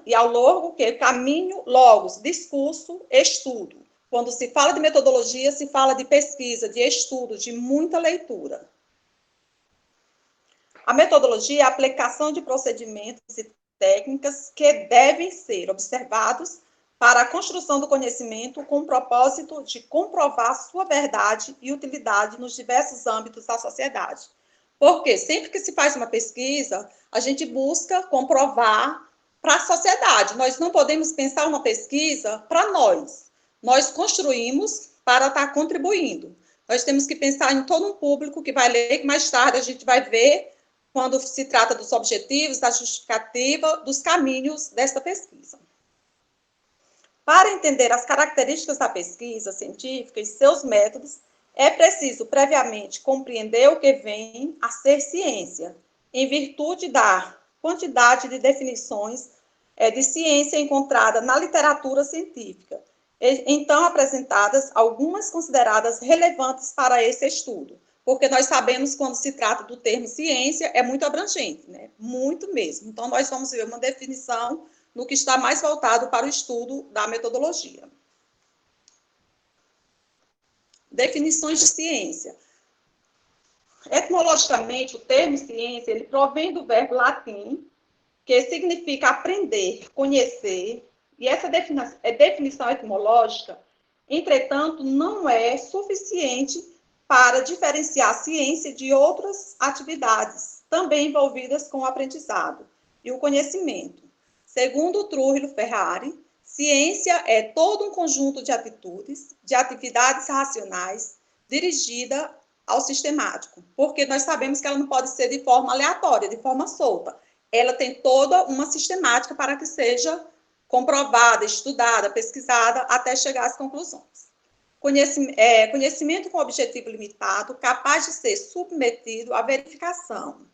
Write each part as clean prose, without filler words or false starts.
e ao longo que caminho, logos, discurso, estudo. Quando se fala de metodologia, se fala de pesquisa, de estudo, de muita leitura. A metodologia é a aplicação de procedimentos e técnicas que devem ser observados para a construção do conhecimento com o propósito de comprovar sua verdade e utilidade nos diversos âmbitos da sociedade. Porque sempre que se faz uma pesquisa, a gente busca comprovar para a sociedade. Nós não podemos pensar uma pesquisa para nós. Nós construímos para estar contribuindo. Nós temos que pensar em todo um público que vai ler, que mais tarde a gente vai ver quando se trata dos objetivos, da justificativa, dos caminhos desta pesquisa. Para entender as características da pesquisa científica e seus métodos, é preciso previamente compreender o que vem a ser ciência, em virtude da quantidade de definições de ciência encontrada na literatura científica, então apresentadas algumas consideradas relevantes para esse estudo, porque nós sabemos que quando se trata do termo ciência, é muito abrangente, né? Muito mesmo. Então, nós vamos ver uma definição no que está mais voltado para o estudo da metodologia. Definições de ciência. Etimologicamente, o termo ciência, ele provém do verbo latim, que significa aprender, conhecer, e essa definição etimológica, entretanto, não é suficiente para diferenciar a ciência de outras atividades, também envolvidas com o aprendizado e o conhecimento. Segundo Trujillo Ferrari, ciência é todo um conjunto de atitudes, de atividades racionais, dirigida ao sistemático, porque nós sabemos que ela não pode ser de forma aleatória, de forma solta. Ela tem toda uma sistemática para que seja comprovada, estudada, pesquisada, até chegar às conclusões. Conhecimento com objetivo limitado, capaz de ser submetido à verificação.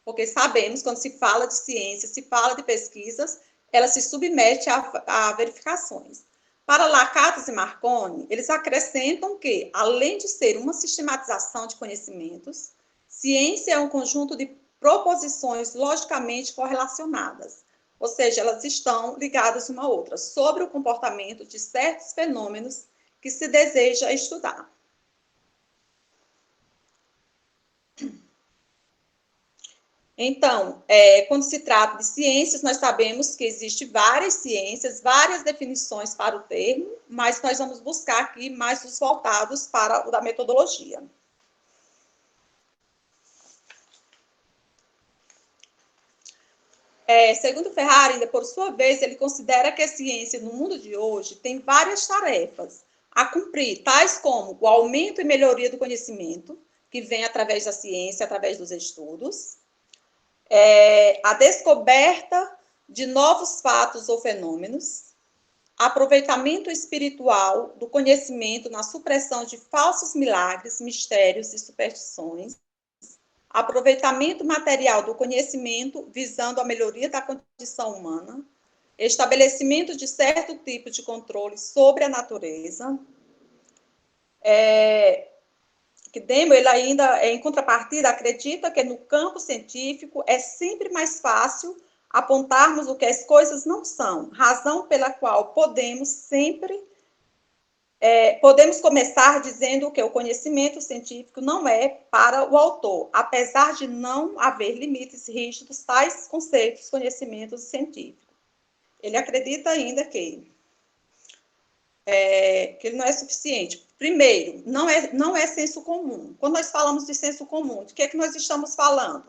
Porque sabemos, quando se fala de ciência, se fala de pesquisas, ela se submete a verificações. Para Lakatos e Marconi, eles acrescentam que, além de ser uma sistematização de conhecimentos, ciência é um conjunto de proposições logicamente correlacionadas, ou seja, elas estão ligadas uma à outra, sobre o comportamento de certos fenômenos que se deseja estudar. Então, quando se trata de ciências, nós sabemos que existem várias ciências, várias definições para o termo, mas nós vamos buscar aqui mais os voltados para o da metodologia. Segundo Ferrari, por sua vez, ele considera que a ciência no mundo de hoje tem várias tarefas a cumprir, tais como o aumento e melhoria do conhecimento, que vem através da ciência, através dos estudos, a descoberta de novos fatos ou fenômenos, aproveitamento espiritual do conhecimento na supressão de falsos milagres, mistérios e superstições, aproveitamento material do conhecimento visando a melhoria da condição humana, estabelecimento de certo tipo de controle sobre a natureza, que Demo, ele ainda, em contrapartida, acredita que no campo científico é sempre mais fácil apontarmos o que as coisas não são, razão pela qual podemos começar dizendo que o conhecimento científico não é para o autor, apesar de não haver limites rígidos tais conceitos, conhecimentos científicos. Ele acredita ainda que ele não é suficiente. Primeiro, não é senso comum. Quando nós falamos de senso comum, de que é que nós estamos falando?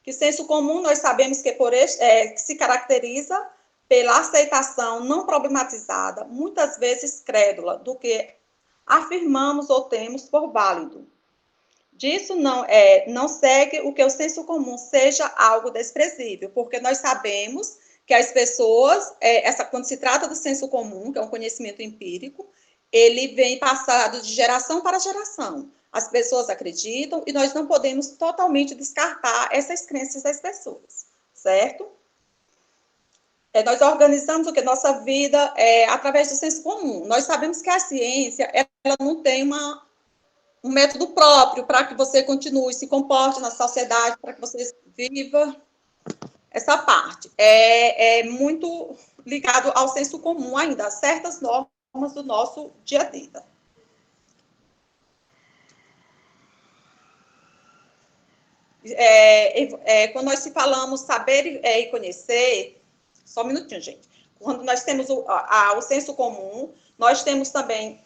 Que senso comum nós sabemos que se caracteriza pela aceitação não problematizada, muitas vezes crédula, do que afirmamos ou temos por válido. Disso não segue o que o senso comum seja algo desprezível, porque nós sabemos que as pessoas, quando se trata do senso comum, que é um conhecimento empírico, ele vem passado de geração para geração. As pessoas acreditam e nós não podemos totalmente descartar essas crenças das pessoas, certo? Nós organizamos nossa vida através do senso comum. Nós sabemos que a ciência ela não tem um método próprio para que você continue, se comporte na sociedade, para que você viva. essa parte. É muito ligado ao senso comum ainda, a certas normas do nosso dia a dia. Quando nós se falamos saber e conhecer, só um minutinho, gente. Quando nós temos o senso comum, nós temos também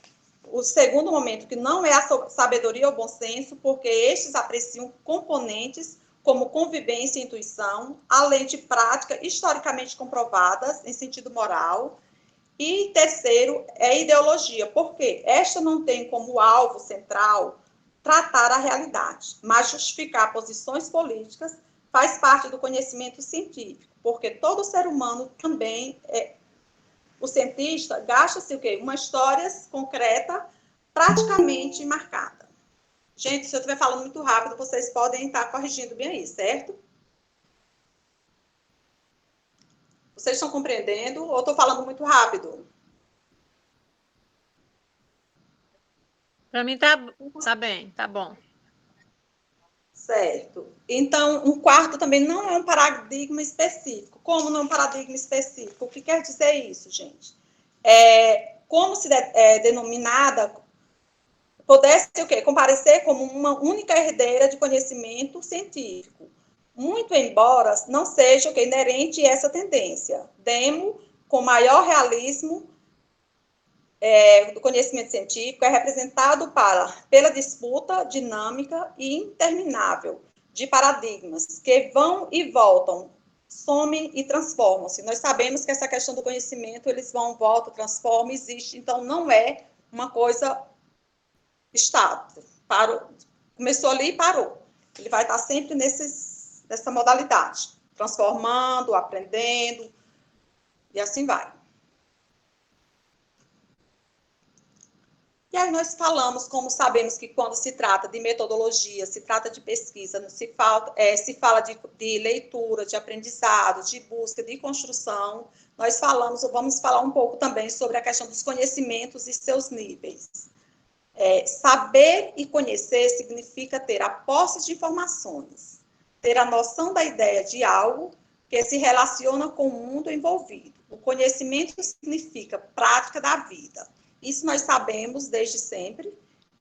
o segundo momento, que não é a sabedoria ou bom senso, porque estes apreciam componentes como convivência e intuição, além de práticas historicamente comprovadas em sentido moral. E terceiro é ideologia, porque esta não tem como alvo central tratar a realidade, mas justificar posições políticas faz parte do conhecimento científico, porque todo ser humano também o cientista gasta-se o quê? Uma história concreta, praticamente marcada. Gente, se eu estiver falando muito rápido, vocês podem estar corrigindo bem aí, certo? Vocês estão compreendendo ou estou falando muito rápido? Para mim tá bem, tá bom. Certo. Então, um quarto também não é um paradigma específico. Como não é um paradigma específico? O que quer dizer isso, gente? Como se denominada, pudesse o quê? Comparecer como uma única herdeira de conhecimento científico. Muito embora não seja o quê? Inerente a essa tendência. Demo, com maior realismo, do conhecimento científico é representado pela disputa dinâmica e interminável de paradigmas que vão e voltam, somem e transformam-se. Nós sabemos que essa questão do conhecimento, eles vão, voltam, transformam, existe, então não é uma coisa estável. Começou ali e parou. Ele vai estar sempre nessa modalidade, transformando, aprendendo, e assim vai. E aí nós falamos, como sabemos que quando se trata de metodologia, se trata de pesquisa, se fala de leitura, de aprendizado, de busca, de construção, nós vamos falar um pouco também sobre a questão dos conhecimentos e seus níveis. Saber e conhecer significa ter a posse de informações, ter a noção da ideia de algo que se relaciona com o mundo envolvido. O conhecimento significa prática da vida. Isso nós sabemos desde sempre.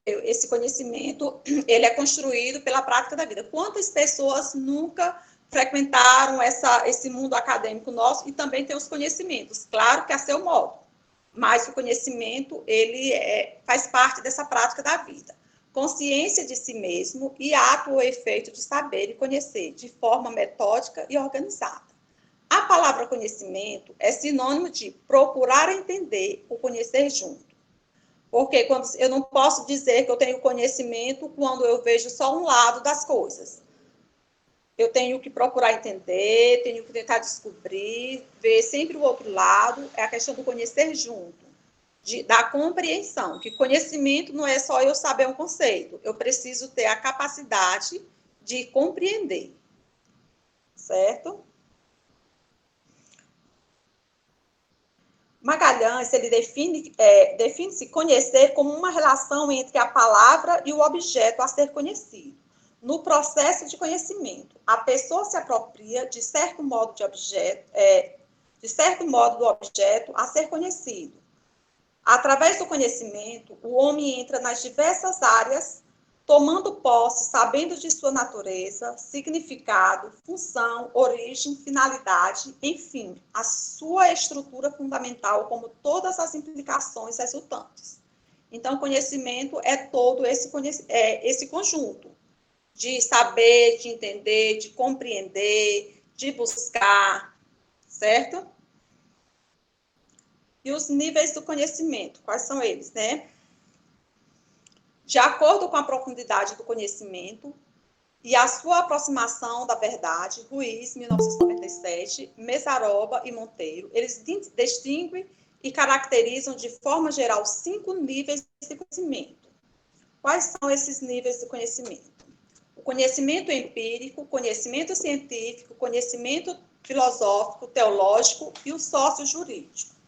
Esse conhecimento, ele é construído pela prática da vida. Quantas pessoas nunca frequentaram esse mundo acadêmico nosso e também tem os conhecimentos? Claro que a seu modo, mas o conhecimento, ele faz parte dessa prática da vida. Consciência de si mesmo e ato ou efeito de saber e conhecer de forma metódica e organizada. A palavra conhecimento é sinônimo de procurar entender ou conhecer junto. Porque eu não posso dizer que eu tenho conhecimento quando eu vejo só um lado das coisas. Eu tenho que procurar entender, tenho que tentar descobrir, ver sempre o outro lado, é a questão do conhecer junto, da compreensão, que conhecimento não é só eu saber um conceito, eu preciso ter a capacidade de compreender, certo? Magalhães, ele define-se conhecer como uma relação entre a palavra e o objeto a ser conhecido. No processo de conhecimento, a pessoa se apropria de certo modo do objeto a ser conhecido. Através do conhecimento, o homem entra nas diversas áreas, tomando posse, sabendo de sua natureza, significado, função, origem, finalidade, enfim, a sua estrutura fundamental, como todas as implicações resultantes. Então, conhecimento é todo esse conjunto de saber, de entender, de compreender, de buscar, certo? E os níveis do conhecimento, quais são eles, né? De acordo com a profundidade do conhecimento e a sua aproximação da verdade, Ruiz, 1997, Mesaroba e Monteiro, eles distinguem e caracterizam de forma geral 5 níveis de conhecimento. Quais são esses níveis de conhecimento? O conhecimento empírico, conhecimento científico, conhecimento filosófico, teológico e o sócio-jurídico.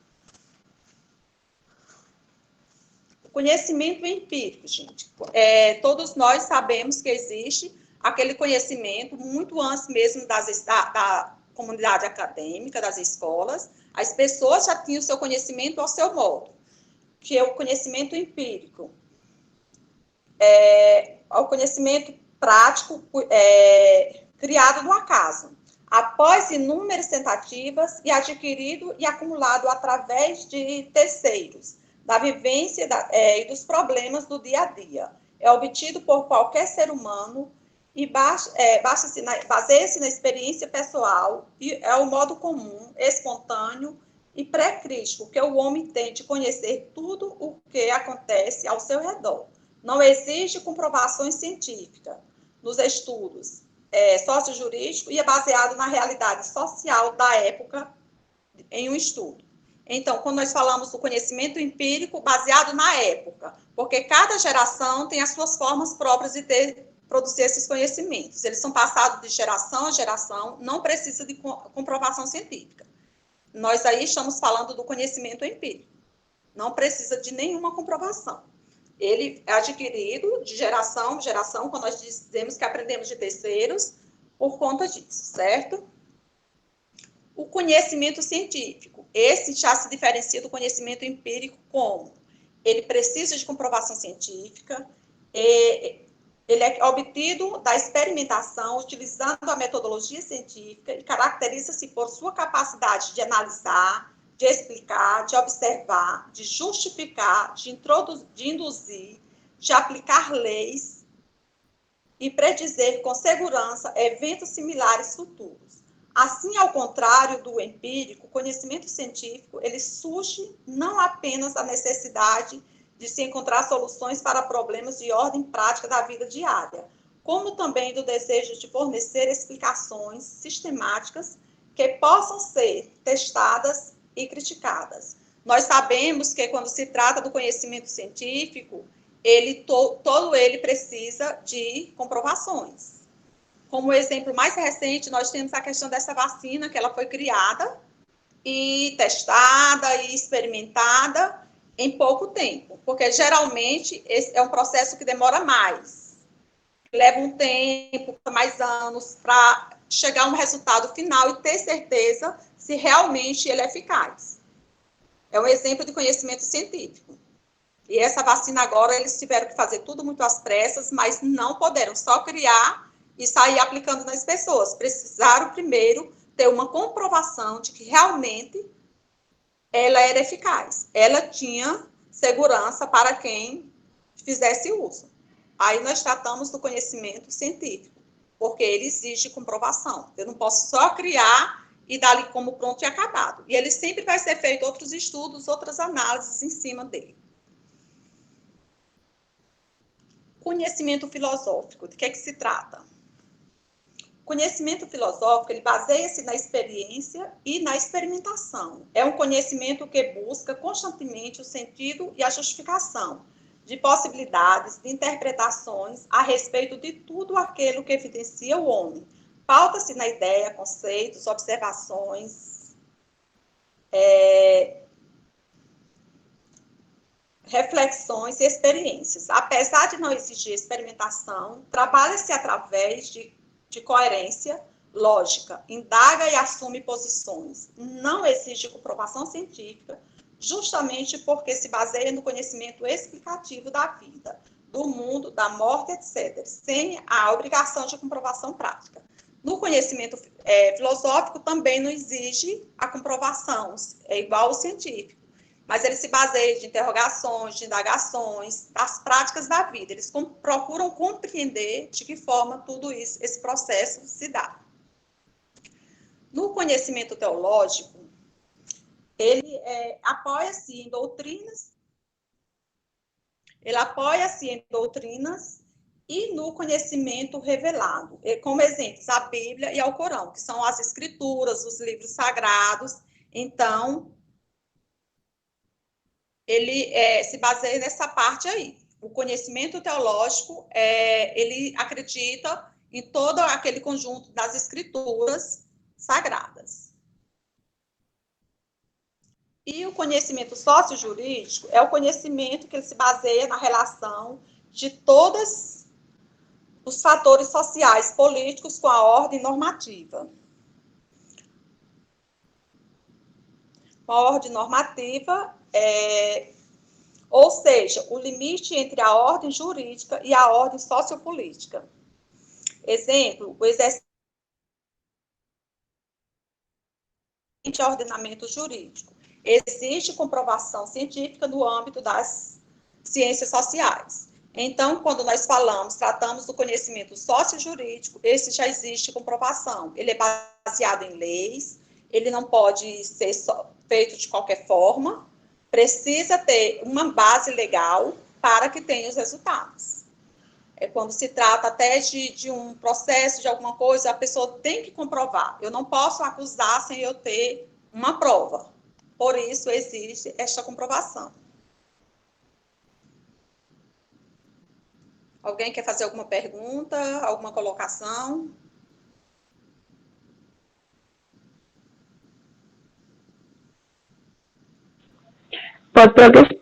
Conhecimento empírico, gente. Todos nós sabemos que existe aquele conhecimento muito antes mesmo comunidade acadêmica, das escolas, as pessoas já tinham o seu conhecimento ao seu modo, que é o conhecimento empírico. O conhecimento prático criado no acaso, após inúmeras tentativas e adquirido e acumulado através de terceiros, da vivência e dos problemas do dia a dia. É obtido por qualquer ser humano e baseia-se na experiência pessoal e é o modo comum, espontâneo e pré-crítico que o homem tem de conhecer tudo o que acontece ao seu redor. Não exige comprovações científicas nos estudos sociojurídicos e é baseado na realidade social da época em um estudo. Então, quando nós falamos do conhecimento empírico, baseado na época, porque cada geração tem as suas formas próprias de produzir esses conhecimentos. Eles são passados de geração a geração, não precisa de comprovação científica. Nós aí estamos falando do conhecimento empírico. Não precisa de nenhuma comprovação. Ele é adquirido de geração em geração, quando nós dizemos que aprendemos de terceiros, por conta disso, certo? O conhecimento científico, esse já se diferencia do conhecimento empírico como? Ele precisa de comprovação científica, ele é obtido da experimentação, utilizando a metodologia científica, e caracteriza-se por sua capacidade de analisar, de explicar, de observar, de justificar, de induzir, de aplicar leis e predizer com segurança eventos similares futuros. Assim, ao contrário do empírico, o conhecimento científico, ele surge não apenas da necessidade de se encontrar soluções para problemas de ordem prática da vida diária, como também do desejo de fornecer explicações sistemáticas que possam ser testadas e criticadas. Nós sabemos que quando se trata do conhecimento científico, todo ele precisa de comprovações. Como exemplo mais recente, nós temos a questão dessa vacina, que ela foi criada e testada e experimentada em pouco tempo, porque geralmente esse é um processo que demora mais, leva um tempo, mais anos, para chegar a um resultado final e ter certeza se realmente ele é eficaz. É um exemplo de conhecimento científico. E essa vacina agora, eles tiveram que fazer tudo muito às pressas, mas não puderam só criar e sair aplicando nas pessoas. Precisaram primeiro ter uma comprovação de que realmente ela era eficaz. Ela tinha segurança para quem fizesse uso. Aí nós tratamos do conhecimento científico, porque ele exige comprovação. Eu não posso só criar e dar ali como pronto e acabado. E ele sempre vai ser feito outros estudos, outras análises em cima dele. Conhecimento filosófico, de que é que se trata? Conhecimento filosófico, ele baseia-se na experiência e na experimentação. É um conhecimento que busca constantemente o sentido e a justificação de possibilidades, de interpretações a respeito de tudo aquilo que evidencia o homem. Pauta-se na ideia, conceitos, observações, reflexões e experiências. Apesar de não exigir experimentação, trabalha-se através de coerência lógica, indaga e assume posições, não exige comprovação científica, justamente porque se baseia no conhecimento explicativo da vida, do mundo, da morte, etc., sem a obrigação de comprovação prática. No conhecimento filosófico também não exige a comprovação, é igual ao científico, mas ele se baseia de interrogações, de indagações, das práticas da vida. Eles procuram compreender de que forma tudo isso, esse processo se dá. No conhecimento teológico, ele apoia-se em doutrinas, e no conhecimento revelado, como exemplos, a Bíblia e ao Corão, que são as escrituras, os livros sagrados. Então, ele se baseia nessa parte aí. O conhecimento teológico, ele acredita em todo aquele conjunto das escrituras sagradas. E o conhecimento sociojurídico é o conhecimento que ele se baseia na relação de todos os fatores sociais, políticos com a ordem normativa. uma ordem normativa, ou seja, o limite entre a ordem jurídica e a ordem sociopolítica. Exemplo, o exercício de ordenamento jurídico. Existe comprovação científica no âmbito das ciências sociais. Então, quando nós tratamos do conhecimento sociojurídico, esse já existe comprovação. Ele é baseado em leis, ele não pode ser feito de qualquer forma, precisa ter uma base legal para que tenha os resultados. Quando se trata até de um processo, de alguma coisa, a pessoa tem que comprovar. Eu não posso acusar sem eu ter uma prova. Por isso, existe esta comprovação. Alguém quer fazer alguma pergunta, alguma colocação? Pode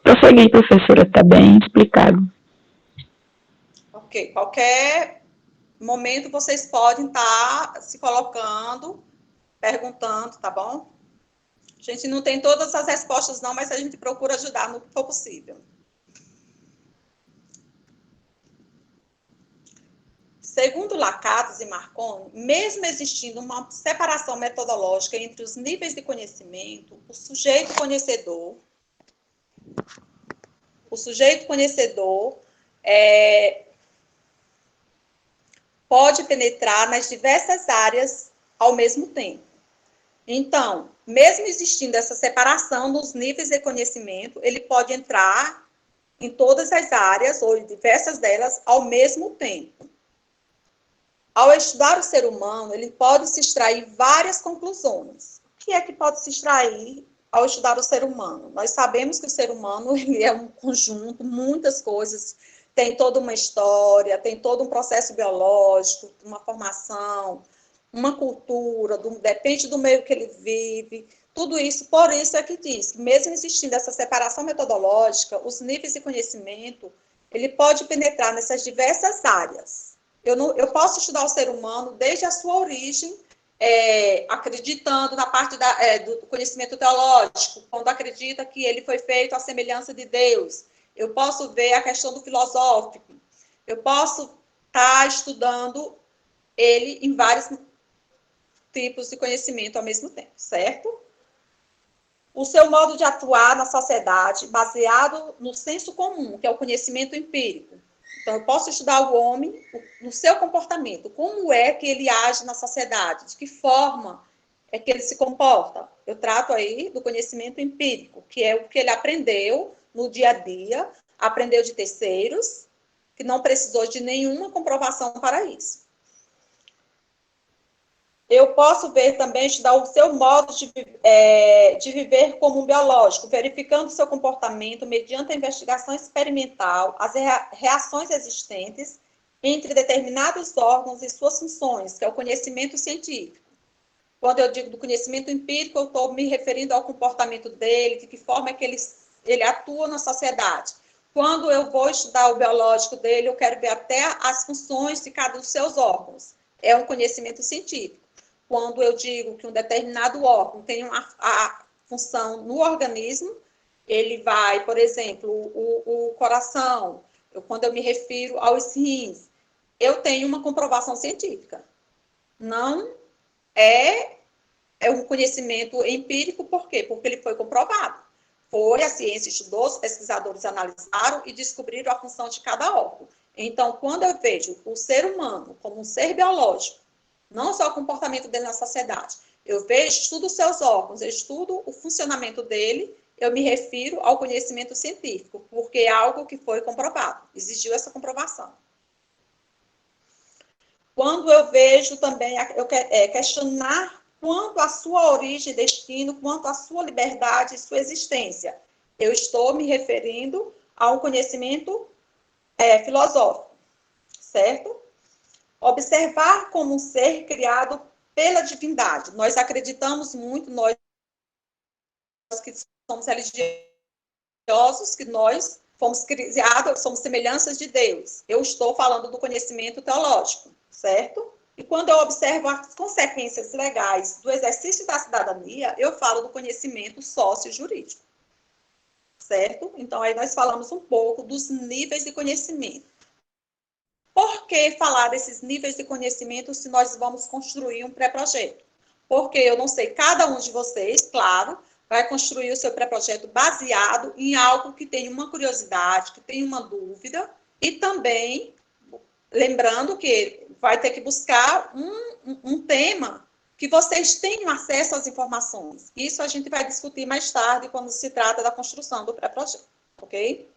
prosseguir, professora, está bem explicado. Ok, qualquer momento vocês podem estar se colocando, perguntando, tá bom? A gente não tem todas as respostas não, mas a gente procura ajudar no que for possível. Segundo Lakatos e Marconi, mesmo existindo uma separação metodológica entre os níveis de conhecimento, o sujeito conhecedor pode penetrar nas diversas áreas ao mesmo tempo. Então, mesmo existindo essa separação nos níveis de conhecimento, ele pode entrar em todas as áreas, ou em diversas delas, ao mesmo tempo. Ao estudar o ser humano, ele pode se extrair várias conclusões. O que é que pode se extrair ao estudar o ser humano? Nós sabemos que o ser humano ele é um conjunto, muitas coisas, tem toda uma história, tem todo um processo biológico, uma formação, uma cultura, depende do meio que ele vive, tudo isso, por isso é que diz, que mesmo existindo essa separação metodológica, os níveis de conhecimento, ele pode penetrar nessas diversas áreas. Eu posso estudar o ser humano desde a sua origem, acreditando na parte do conhecimento teológico, quando acredita que ele foi feito à semelhança de Deus. Eu posso ver a questão do filosófico. Eu posso estar estudando ele em vários tipos de conhecimento ao mesmo tempo, certo? O seu modo de atuar na sociedade, baseado no senso comum, que é o conhecimento empírico. Então, eu posso estudar o homem no seu comportamento, como é que ele age na sociedade, de que forma é que ele se comporta. Eu trato aí do conhecimento empírico, que é o que ele aprendeu no dia a dia, aprendeu de terceiros, que não precisou de nenhuma comprovação para isso. Eu posso ver também, estudar o seu modo de viver como um biológico, verificando seu comportamento mediante a investigação experimental, as reações existentes entre determinados órgãos e suas funções, que é o conhecimento científico. Quando eu digo do conhecimento empírico, eu estou me referindo ao comportamento dele, de que forma é que ele atua na sociedade. Quando eu vou estudar o biológico dele, eu quero ver até as funções de cada um dos seus órgãos. É um conhecimento científico. Quando eu digo que um determinado órgão tem a função no organismo, ele vai, por exemplo, o coração, quando eu me refiro aos rins, eu tenho uma comprovação científica. Não é um conhecimento empírico, por quê? Porque ele foi comprovado. A ciência estudou, os pesquisadores analisaram e descobriram a função de cada órgão. Então, quando eu vejo o ser humano como um ser biológico, não só o comportamento dele na sociedade, eu vejo, estudo os seus órgãos, eu estudo o funcionamento dele, eu me refiro ao conhecimento científico, porque é algo que foi comprovado, existiu essa comprovação. Quando eu vejo também, questionar quanto à sua origem e destino, quanto à sua liberdade e sua existência, eu estou me referindo a um conhecimento filosófico, certo? Observar como um ser criado pela divindade. Nós acreditamos muito, nós que somos religiosos, que nós fomos criados, somos semelhanças de Deus. Eu estou falando do conhecimento teológico, certo? E quando eu observo as consequências legais do exercício da cidadania, eu falo do conhecimento sócio-jurídico. Certo? Então, aí nós falamos um pouco dos níveis de conhecimento. Por que falar desses níveis de conhecimento se nós vamos construir um pré-projeto? Porque eu não sei, cada um de vocês, claro, vai construir o seu pré-projeto baseado em algo que tem uma curiosidade, que tem uma dúvida, e também, lembrando que vai ter que buscar um tema que vocês tenham acesso às informações. Isso a gente vai discutir mais tarde, quando se trata da construção do pré-projeto, ok?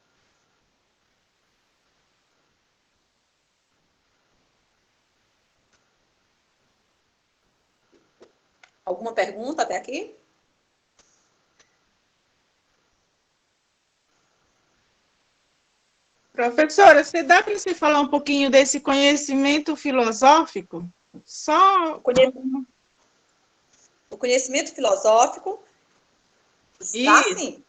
Alguma pergunta até aqui? Professora, você dá para você falar um pouquinho desse conhecimento filosófico? Só O conhecimento filosófico está Isso. assim.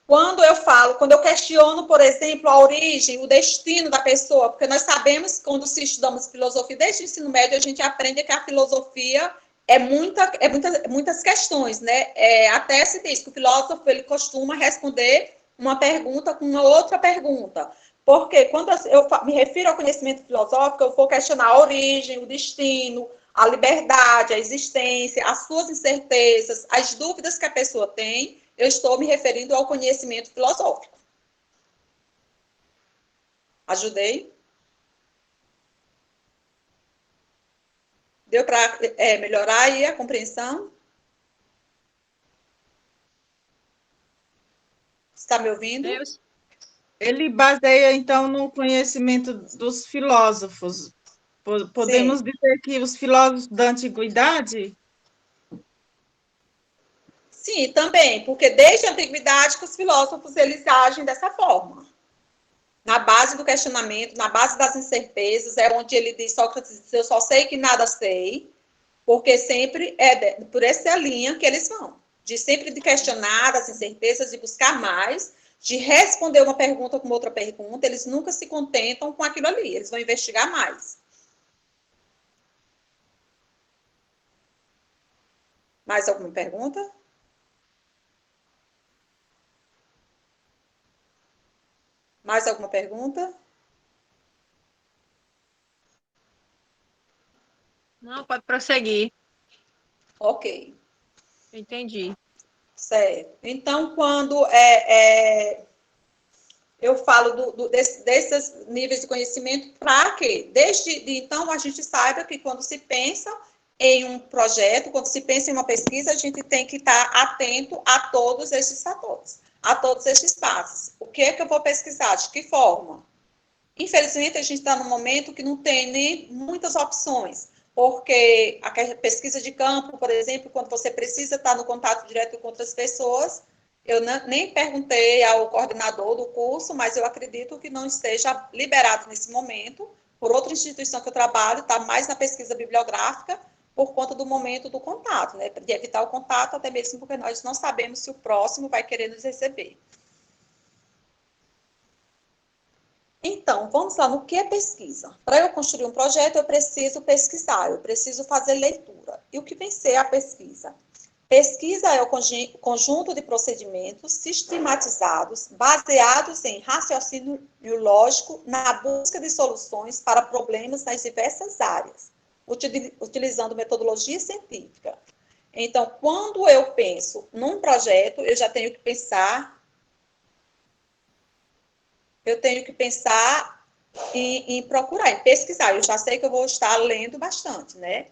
Quando eu questiono, por exemplo, a origem, o destino da pessoa, porque nós sabemos que quando se estudamos filosofia, desde o ensino médio, a gente aprende que a filosofia é muitas questões, né? Até se diz que o filósofo ele costuma responder uma pergunta com uma outra pergunta. Porque quando eu me refiro ao conhecimento filosófico, eu vou questionar a origem, o destino, a liberdade, a existência, as suas incertezas, as dúvidas que a pessoa tem, eu estou me referindo ao conhecimento filosófico. Ajudei? Deu para melhorar aí a compreensão? Está me ouvindo? Deus. Ele baseia, então, no conhecimento dos filósofos. Podemos Sim. dizer que os filósofos da antiguidade? Sim, também, porque desde a antiguidade que os filósofos eles agem dessa forma. Na base do questionamento, na base das incertezas, é onde ele diz, Sócrates, eu só sei que nada sei, porque sempre por essa linha que eles vão, de sempre de questionar as incertezas, de buscar mais, de responder uma pergunta com outra pergunta, eles nunca se contentam com aquilo ali, eles vão investigar mais. Mais alguma pergunta? Mais alguma pergunta? Não, pode prosseguir. Ok. Entendi. Certo. Então, quando eu falo desses níveis de conhecimento, para quê? Então, a gente saiba que quando se pensa em um projeto, quando se pensa em uma pesquisa, a gente tem que estar atento a todos esses fatores, a todos esses passos. O que é que eu vou pesquisar? De que forma? Infelizmente, a gente está num momento que não tem nem muitas opções, porque a pesquisa de campo, por exemplo, quando você precisa estar no contato direto com outras pessoas, eu nem perguntei ao coordenador do curso, mas eu acredito que não esteja liberado nesse momento, por outra instituição que eu trabalho, está mais na pesquisa bibliográfica, por conta do momento do contato, né? De evitar o contato, até mesmo porque nós não sabemos se o próximo vai querer nos receber. Então, vamos lá no que é pesquisa. Para eu construir um projeto, eu preciso pesquisar, eu preciso fazer leitura. E o que vem ser a pesquisa? Pesquisa é o conjunto de procedimentos sistematizados, baseados em raciocínio lógico, na busca de soluções para problemas nas diversas áreas, utilizando metodologia científica. Então, quando eu penso num projeto, eu já tenho que pensar em procurar, em pesquisar. Eu já sei que eu vou estar lendo bastante, né?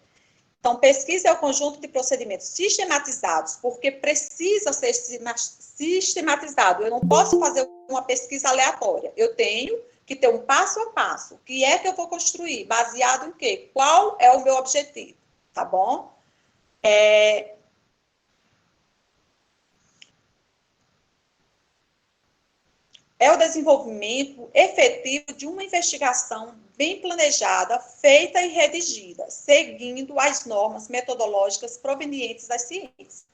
Então, pesquisa é o conjunto de procedimentos sistematizados, porque precisa ser sistematizado. Eu não posso fazer uma pesquisa aleatória. Eu tenho que ter um passo a passo. O que é que eu vou construir? Baseado em quê? Qual é o meu objetivo? Tá bom? É o desenvolvimento efetivo de uma investigação bem planejada, feita e redigida, seguindo as normas metodológicas provenientes das ciências.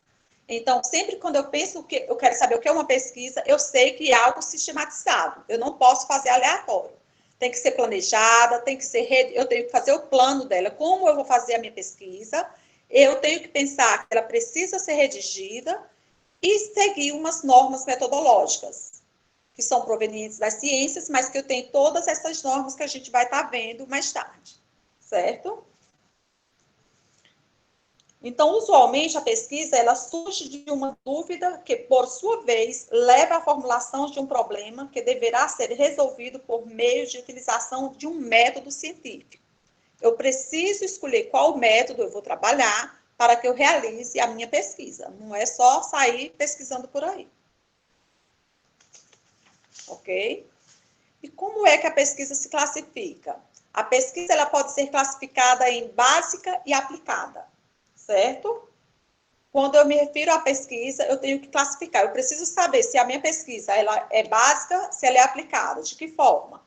Então, sempre quando eu penso que eu quero saber o que é uma pesquisa, eu sei que é algo sistematizado. Eu não posso fazer aleatório. tem que ser planejada, eu tenho que fazer o plano dela, como eu vou fazer a minha pesquisa, eu tenho que pensar que ela precisa ser redigida e seguir umas normas metodológicas, que são provenientes das ciências, mas que eu tenho todas essas normas que a gente vai estar vendo mais tarde, certo? Então, usualmente, a pesquisa, ela surge de uma dúvida que, por sua vez, leva à formulação de um problema que deverá ser resolvido por meio de utilização de um método científico. Eu preciso escolher qual método eu vou trabalhar para que eu realize a minha pesquisa. Não é só sair pesquisando por aí. Ok? E como é que a pesquisa se classifica? A pesquisa, ela pode ser classificada em básica e aplicada. Certo? Quando eu me refiro à pesquisa, eu tenho que classificar. Eu preciso saber se a minha pesquisa ela é básica, se ela é aplicada, de que forma.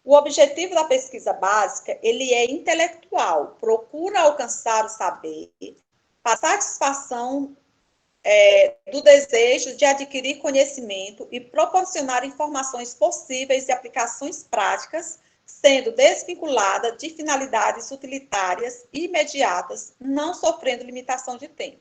O objetivo da pesquisa básica, ele é intelectual, procura alcançar o saber, para satisfação do desejo de adquirir conhecimento e proporcionar informações possíveis e aplicações práticas, sendo desvinculada de finalidades utilitárias imediatas, não sofrendo limitação de tempo.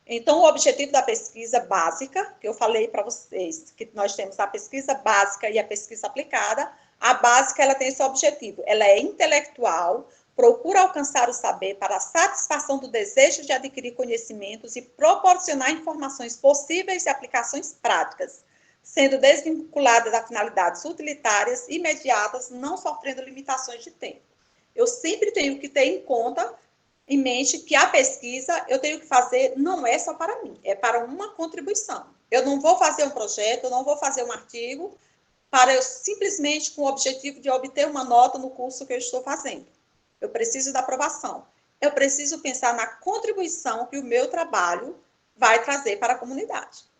Então, o objetivo da pesquisa básica, que eu falei para vocês, que nós temos a pesquisa básica e a pesquisa aplicada, a básica, ela tem esse objetivo, ela é intelectual, procura alcançar o saber para a satisfação do desejo de adquirir conhecimentos e proporcionar informações possíveis e aplicações práticas, sendo desvinculada das finalidades utilitárias imediatas, não sofrendo limitações de tempo. Eu sempre tenho que ter em mente que a pesquisa eu tenho que fazer não é só para mim, é para uma contribuição. Eu não vou fazer um projeto, eu não vou fazer um artigo para eu simplesmente com o objetivo de obter uma nota no curso que eu estou fazendo. Eu preciso da aprovação. Eu preciso pensar na contribuição que o meu trabalho vai trazer para a comunidade.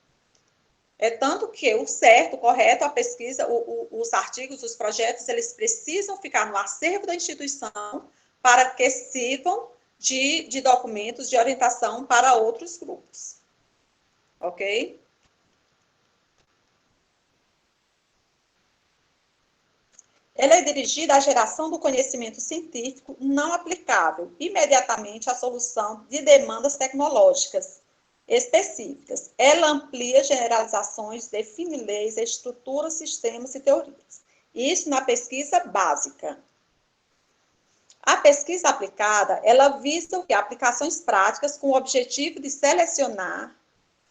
É tanto que o certo, o correto, a pesquisa, os artigos, os projetos, eles precisam ficar no acervo da instituição para que sirvam de documentos de orientação para outros grupos. Ok? Ela é dirigida à geração do conhecimento científico não aplicável imediatamente à solução de demandas tecnológicas específicas. Ela amplia generalizações, define leis, estrutura sistemas e teorias. Isso na pesquisa básica. A pesquisa aplicada, ela visa o que? Aplicações práticas com o objetivo de selecionar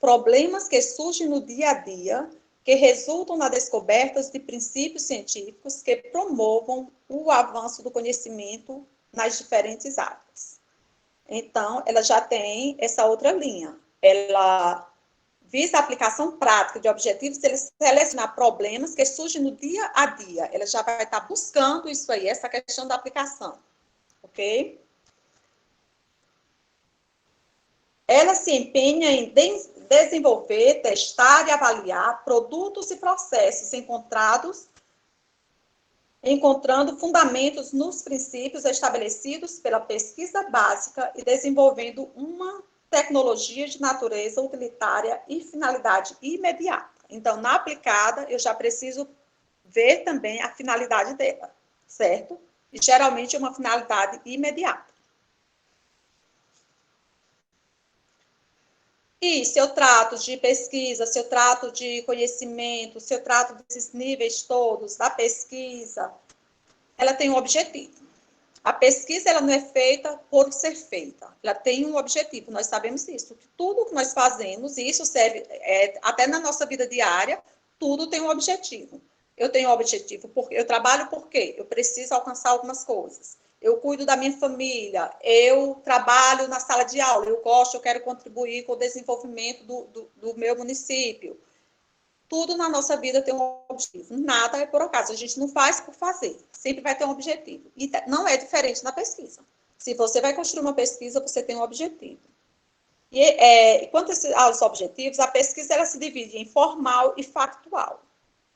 problemas que surgem no dia a dia, que resultam na descoberta de princípios científicos que promovam o avanço do conhecimento nas diferentes áreas. Então, ela já tem essa outra linha. Ela visa a aplicação prática de objetivos, de selecionar problemas que surgem no dia a dia. Ela já vai estar buscando isso aí, essa questão da aplicação. Ok? Ela se empenha em desenvolver, testar e avaliar produtos e processos encontrando fundamentos nos princípios estabelecidos pela pesquisa básica e desenvolvendo uma tecnologia de natureza utilitária e finalidade imediata. Então, na aplicada, eu já preciso ver também a finalidade dela, certo? E geralmente é uma finalidade imediata. E se eu trato de pesquisa, se eu trato de conhecimento, se eu trato desses níveis todos da pesquisa, ela tem um objetivo. A pesquisa ela não é feita por ser feita, ela tem um objetivo, nós sabemos disso. Tudo que nós fazemos, e isso serve até na nossa vida diária, tudo tem um objetivo. Eu tenho um objetivo, porque eu trabalho por quê? Eu preciso alcançar algumas coisas. Eu cuido da minha família, eu trabalho na sala de aula, eu gosto, eu quero contribuir com o desenvolvimento do meu município. Tudo na nossa vida tem um objetivo, nada é por acaso, a gente não faz por fazer, sempre vai ter um objetivo. E não é diferente na pesquisa. Se você vai construir uma pesquisa, você tem um objetivo. E quanto aos objetivos, a pesquisa ela se divide em formal e factual.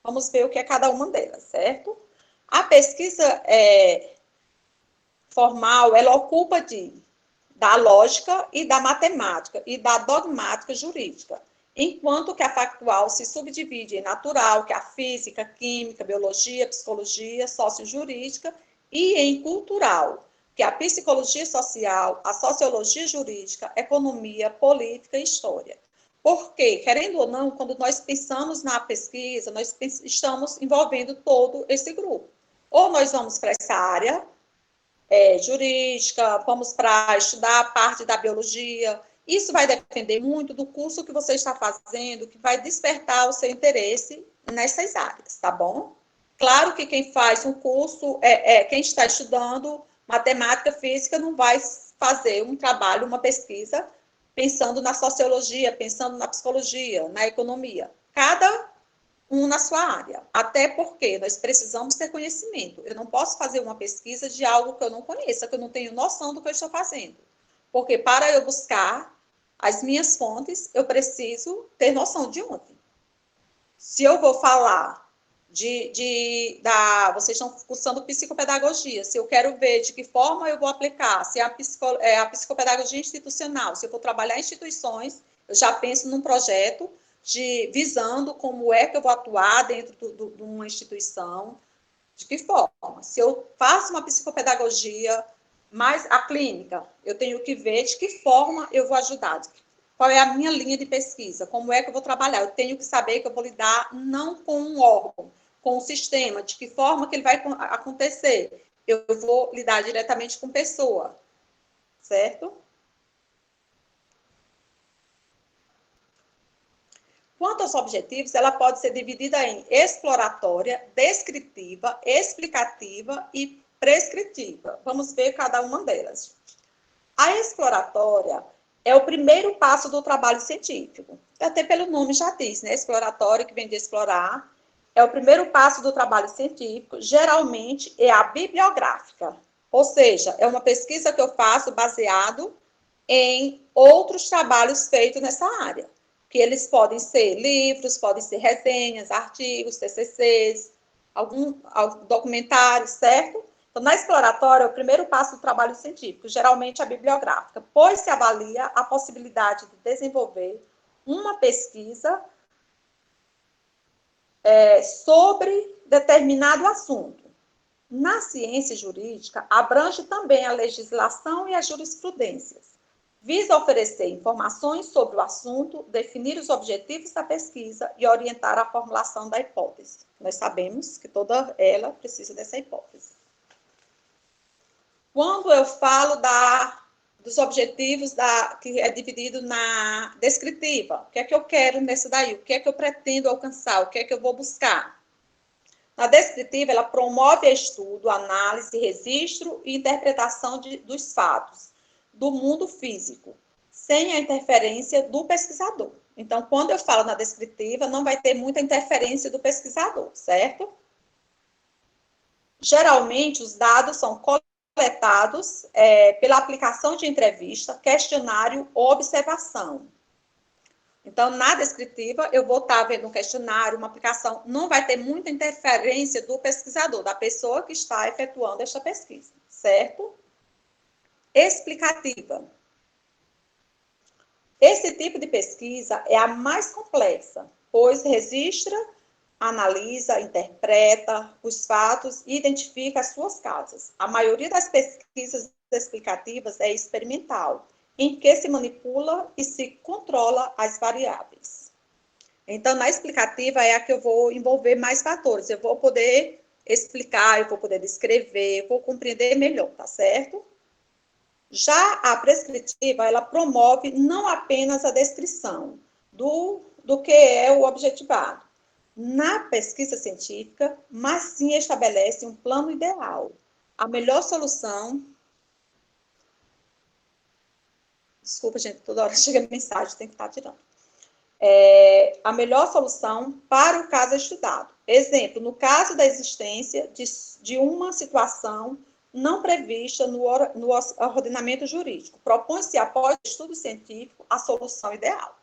Vamos ver o que é cada uma delas, certo? A pesquisa formal, ela ocupa da lógica e da matemática e da dogmática jurídica. enquanto que a factual se subdivide em natural, que é a física, química, biologia, psicologia, sociojurídica, e em cultural, que é a psicologia social, a sociologia jurídica, economia, política e história. Porque, querendo ou não, quando nós pensamos na pesquisa, nós estamos envolvendo todo esse grupo. Ou nós vamos para essa área jurídica, vamos para estudar a parte da biologia. Isso vai depender muito do curso que você está fazendo, que vai despertar o seu interesse nessas áreas, tá bom? Claro que quem faz um curso, quem está estudando matemática, física, não vai fazer um trabalho, uma pesquisa, pensando na sociologia, pensando na psicologia, na economia. Cada um na sua área. Até porque nós precisamos ter conhecimento. Eu não posso fazer uma pesquisa de algo que eu não conheça, que eu não tenho noção do que eu estou fazendo. Porque para eu buscar as minhas fontes, eu preciso ter noção de onde. Se eu vou falar vocês estão cursando psicopedagogia, se eu quero ver de que forma eu vou aplicar, se é a psicopedagogia institucional, se eu vou trabalhar em instituições, eu já penso num projeto visando como é que eu vou atuar dentro de uma instituição, de que forma. Se eu faço uma psicopedagogia, mais a clínica, eu tenho que ver de que forma eu vou ajudar, qual é a minha linha de pesquisa, como é que eu vou trabalhar. Eu tenho que saber que eu vou lidar não com um órgão, com um sistema, de que forma que ele vai acontecer. Eu vou lidar diretamente com pessoa, certo? Quanto aos objetivos, ela pode ser dividida em exploratória, descritiva, explicativa e prescritiva. Vamos ver cada uma delas. A exploratória é o primeiro passo do trabalho científico. Até pelo nome já diz, né? Exploratório, que vem de explorar. É o primeiro passo do trabalho científico. Geralmente é a bibliográfica. Ou seja, é uma pesquisa que eu faço baseado em outros trabalhos feitos nessa área. Que eles podem ser livros, podem ser resenhas, artigos, TCCs, algum documentário, certo? Então, na exploratória, é o primeiro passo do trabalho científico, geralmente a bibliográfica, pois se avalia a possibilidade de desenvolver uma pesquisa sobre determinado assunto. Na ciência jurídica, abrange também a legislação e as jurisprudências. Visa oferecer informações sobre o assunto, definir os objetivos da pesquisa e orientar a formulação da hipótese. Nós sabemos que toda ela precisa dessa hipótese. Quando eu falo dos objetivos que é dividido na descritiva, o que é que eu quero nesse daí? O que é que eu pretendo alcançar? O que é que eu vou buscar? Na descritiva, ela promove estudo, análise, registro e interpretação dos fatos do mundo físico, sem a interferência do pesquisador. Então, quando eu falo na descritiva, não vai ter muita interferência do pesquisador, certo? Geralmente, os dados são coletados pela aplicação de entrevista, questionário ou observação. Então, na descritiva, eu vou estar vendo um questionário, uma aplicação, não vai ter muita interferência do pesquisador, da pessoa que está efetuando esta pesquisa, certo? Explicativa. Esse tipo de pesquisa é a mais complexa, pois registra, analisa, interpreta os fatos e identifica as suas causas. A maioria das pesquisas explicativas é experimental, em que se manipula e se controla as variáveis. Então, na explicativa é a que eu vou envolver mais fatores. Eu vou poder explicar, eu vou poder descrever, eu vou compreender melhor, tá certo? Já a prescritiva, ela promove não apenas a descrição do que é o objetivado na pesquisa científica, mas sim estabelece um plano ideal, a melhor solução. Desculpa, gente, toda hora chega mensagem, tem que estar tirando. A melhor solução para o caso estudado. Exemplo, no caso da existência de uma situação não prevista no ordenamento jurídico, propõe-se, após estudo científico, a solução ideal.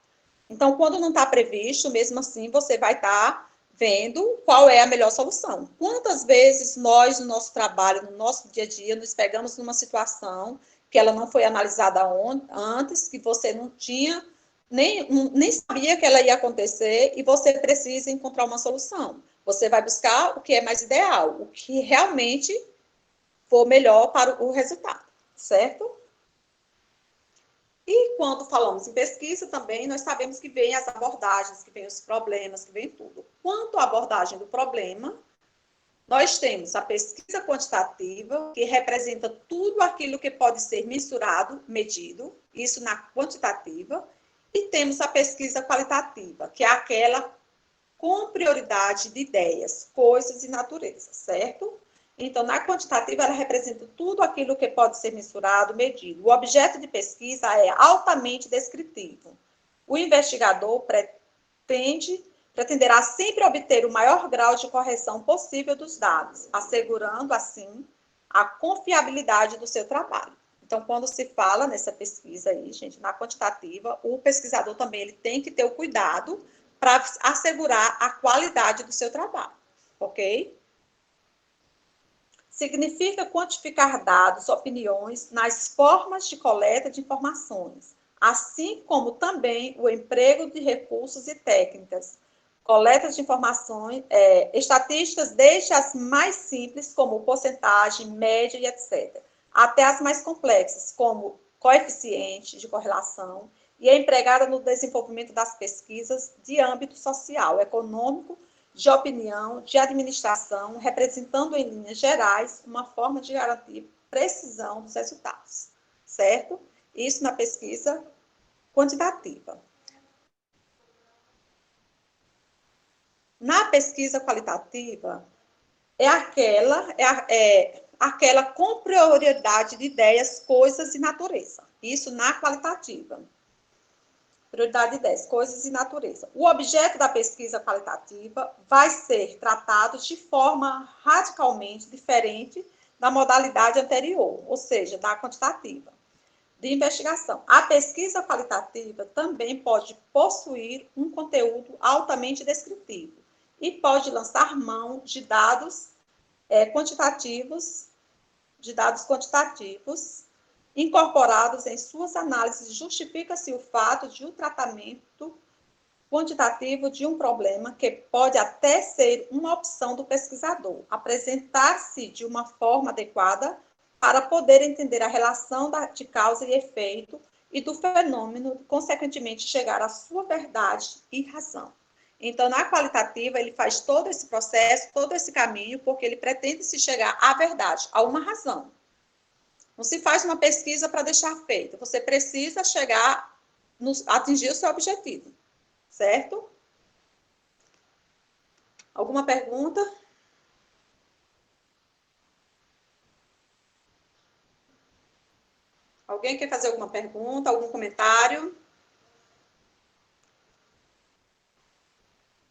Então, quando não está previsto, mesmo assim, você vai estar vendo qual é a melhor solução. Quantas vezes nós, no nosso trabalho, no nosso dia a dia, nos pegamos numa situação que ela não foi analisada antes, que você não tinha nem sabia que ela ia acontecer, e você precisa encontrar uma solução. Você vai buscar o que é mais ideal, o que realmente for melhor para o resultado, certo? E quando falamos em pesquisa também, nós sabemos que vem as abordagens, que vem os problemas, que vem tudo. Quanto à abordagem do problema, nós temos a pesquisa quantitativa, que representa tudo aquilo que pode ser mensurado, medido, isso na quantitativa, e temos a pesquisa qualitativa, que é aquela com prioridade de ideias, coisas e natureza, certo? Então, na quantitativa, ela representa tudo aquilo que pode ser mensurado, medido. O objeto de pesquisa é altamente descritivo. O investigador pretenderá sempre obter o maior grau de correção possível dos dados, assegurando, assim, a confiabilidade do seu trabalho. Então, quando se fala nessa pesquisa aí, gente, na quantitativa, o pesquisador também ele tem que ter o cuidado para assegurar a qualidade do seu trabalho, ok? Significa quantificar dados, opiniões nas formas de coleta de informações, assim como também o emprego de recursos e técnicas, coleta de informações, estatísticas, desde as mais simples, como porcentagem, média e etc., até as mais complexas, como coeficiente de correlação, e é empregada no desenvolvimento das pesquisas de âmbito social, econômico, de opinião, de administração, representando em linhas gerais uma forma de garantir precisão dos resultados, certo? Isso na pesquisa quantitativa. Na pesquisa qualitativa, é aquela com prioridade de ideias, coisas e natureza. Isso na qualitativa. Prioridade de ideias, coisas e natureza. O objeto da pesquisa qualitativa vai ser tratado de forma radicalmente diferente da modalidade anterior, ou seja, da quantitativa de investigação. A pesquisa qualitativa também pode possuir um conteúdo altamente descritivo e pode lançar mão de dados quantitativos, incorporados em suas análises. Justifica-se o fato de o tratamento quantitativo de um problema, que pode até ser uma opção do pesquisador, apresentar-se de uma forma adequada para poder entender a relação de causa e efeito e do fenômeno, consequentemente chegar à sua verdade e razão. Então, na qualitativa, ele faz todo esse processo, todo esse caminho, porque ele pretende se chegar à verdade, a uma razão. Não se faz uma pesquisa para deixar feita. Você precisa chegar, atingir o seu objetivo. Certo? Alguma pergunta? Alguém quer fazer alguma pergunta, algum comentário?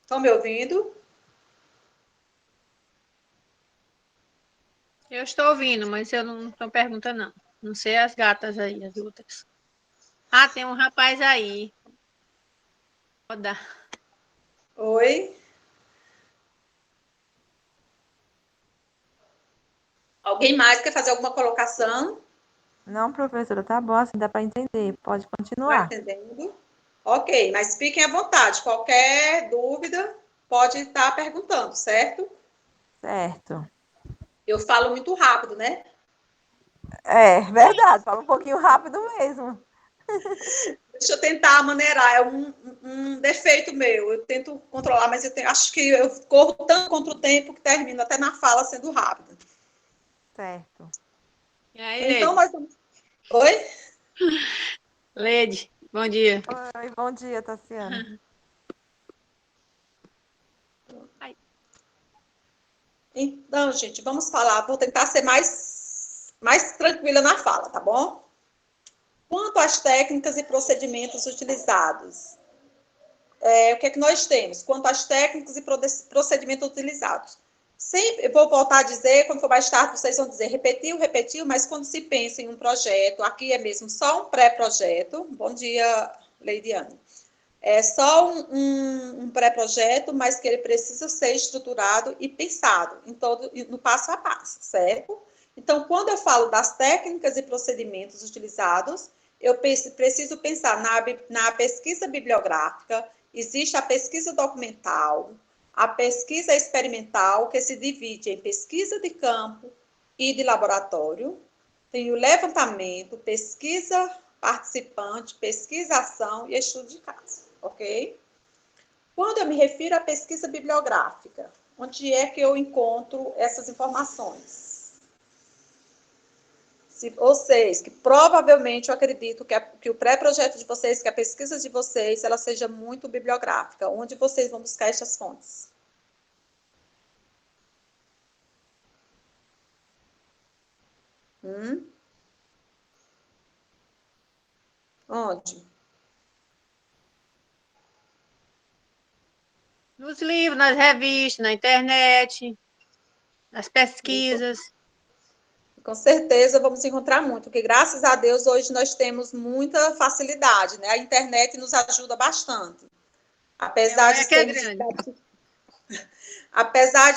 Estão me ouvindo? Eu estou ouvindo, mas eu não estou perguntando, não. Não sei as gatas aí, as outras. Ah, tem um rapaz aí. Pode dar. Oi? Alguém mais quer fazer alguma colocação? Não, professora, tá bom, assim dá para entender. Pode Vai continuar. entendendo? Ok, mas fiquem à vontade. Qualquer dúvida, pode estar perguntando, certo? Certo. Eu falo muito rápido, né? É, verdade, fala um pouquinho rápido mesmo. Deixa eu tentar maneirar, é um defeito meu. Eu tento controlar, mas acho que eu corro tanto contra o tempo que termino até na fala sendo rápida. Certo. E aí, Então, Leide? nós vamos... Oi? Leide, bom dia. Oi, bom dia, Tassiana. Então, gente, vamos falar. Vou tentar ser mais tranquila na fala, tá bom? Quanto às técnicas e procedimentos utilizados, o que é que nós temos? Quanto às técnicas e procedimentos utilizados. Sempre, eu vou voltar a dizer, quando for mais tarde, vocês vão dizer, repetiu, mas quando se pensa em um projeto, aqui é mesmo só um pré-projeto. Bom dia, Leidiane. É só um pré-projeto, mas que ele precisa ser estruturado e pensado no passo a passo, certo? Então, quando eu falo das técnicas e procedimentos utilizados, eu preciso pensar na pesquisa bibliográfica, existe a pesquisa documental, a pesquisa experimental, que se divide em pesquisa de campo e de laboratório, tem o levantamento, pesquisa participante, pesquisação e estudo de caso, ok? Quando eu me refiro à pesquisa bibliográfica, onde é que eu encontro essas informações? Vocês, que provavelmente eu acredito que o pré-projeto de vocês, que a pesquisa de vocês, ela seja muito bibliográfica. Onde vocês vão buscar essas fontes? Onde? Nos livros, nas revistas, na internet, nas pesquisas. Com certeza vamos encontrar muito, porque graças a Deus hoje nós temos muita facilidade, né? A internet nos ajuda bastante. Apesar de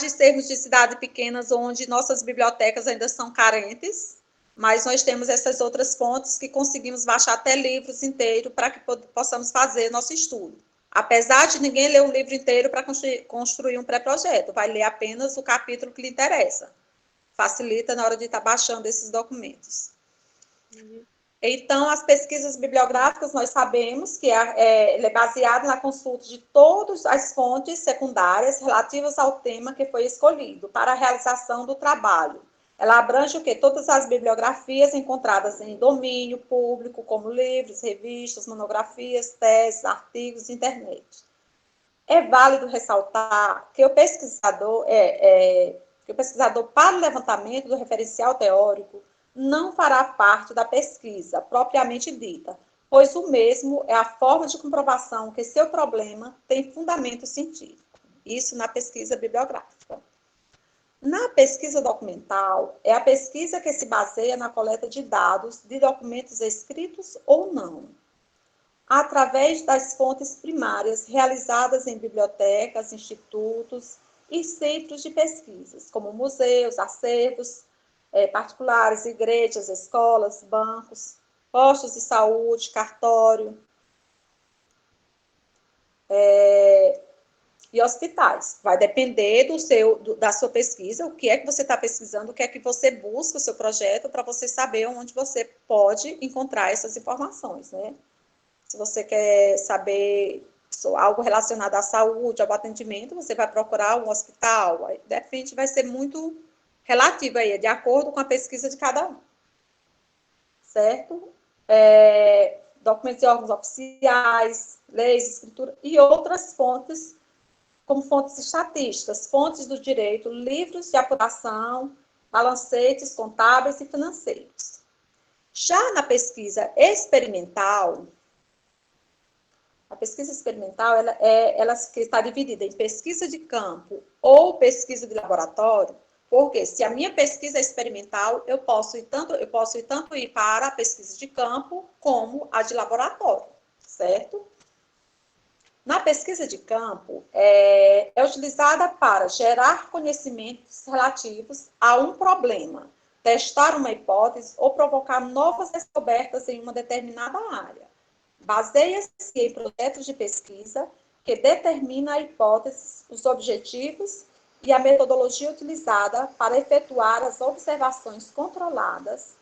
sermos de cidades pequenas, onde nossas bibliotecas ainda são carentes, mas nós temos essas outras fontes que conseguimos baixar até livros inteiros para que possamos fazer nosso estudo. Apesar de ninguém ler um livro inteiro para construir um pré-projeto, vai ler apenas o capítulo que lhe interessa. Facilita na hora de estar baixando esses documentos. Então, as pesquisas bibliográficas, nós sabemos que ele é baseado na consulta de todas as fontes secundárias relativas ao tema que foi escolhido para a realização do trabalho. Ela abrange o quê? Todas as bibliografias encontradas em domínio público, como livros, revistas, monografias, teses, artigos, internet. É válido ressaltar que o pesquisador, para o levantamento do referencial teórico, não fará parte da pesquisa propriamente dita, pois o mesmo é a forma de comprovação que seu problema tem fundamento científico. Isso na pesquisa bibliográfica. Na pesquisa documental, é a pesquisa que se baseia na coleta de dados de documentos escritos ou não, através das fontes primárias realizadas em bibliotecas, institutos e centros de pesquisas, como museus, acervos particulares, igrejas, escolas, bancos, postos de saúde, cartório e hospitais. Vai depender da sua pesquisa, o que é que você está pesquisando, o que é que você busca o seu projeto, para você saber onde você pode encontrar essas informações, né? Se você quer saber algo relacionado à saúde, ao atendimento, você vai procurar um hospital. Aí, de repente, vai ser muito relativo aí, de acordo com a pesquisa de cada um. Certo? Documentos de órgãos oficiais, leis, escritura e outras fontes, como fontes estatísticas, fontes do direito, livros de apuração, balancetes contábeis e financeiros. Já na pesquisa experimental, a pesquisa experimental ela está dividida em pesquisa de campo ou pesquisa de laboratório, porque se a minha pesquisa é experimental, eu posso ir tanto ir para a pesquisa de campo como a de laboratório, certo? Na pesquisa de campo, é utilizada para gerar conhecimentos relativos a um problema, testar uma hipótese ou provocar novas descobertas em uma determinada área. Baseia-se em projetos de pesquisa que determina a hipótese, os objetivos e a metodologia utilizada para efetuar as observações controladas,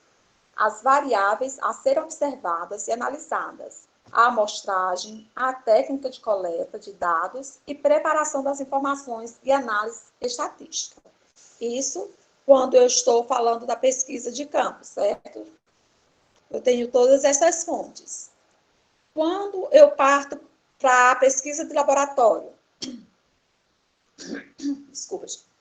as variáveis a serem observadas e analisadas, a amostragem, a técnica de coleta de dados e preparação das informações e análise estatística. Isso quando eu estou falando da pesquisa de campo, certo? Eu tenho todas essas fontes. Quando eu parto para a pesquisa de laboratório, desculpa, gente.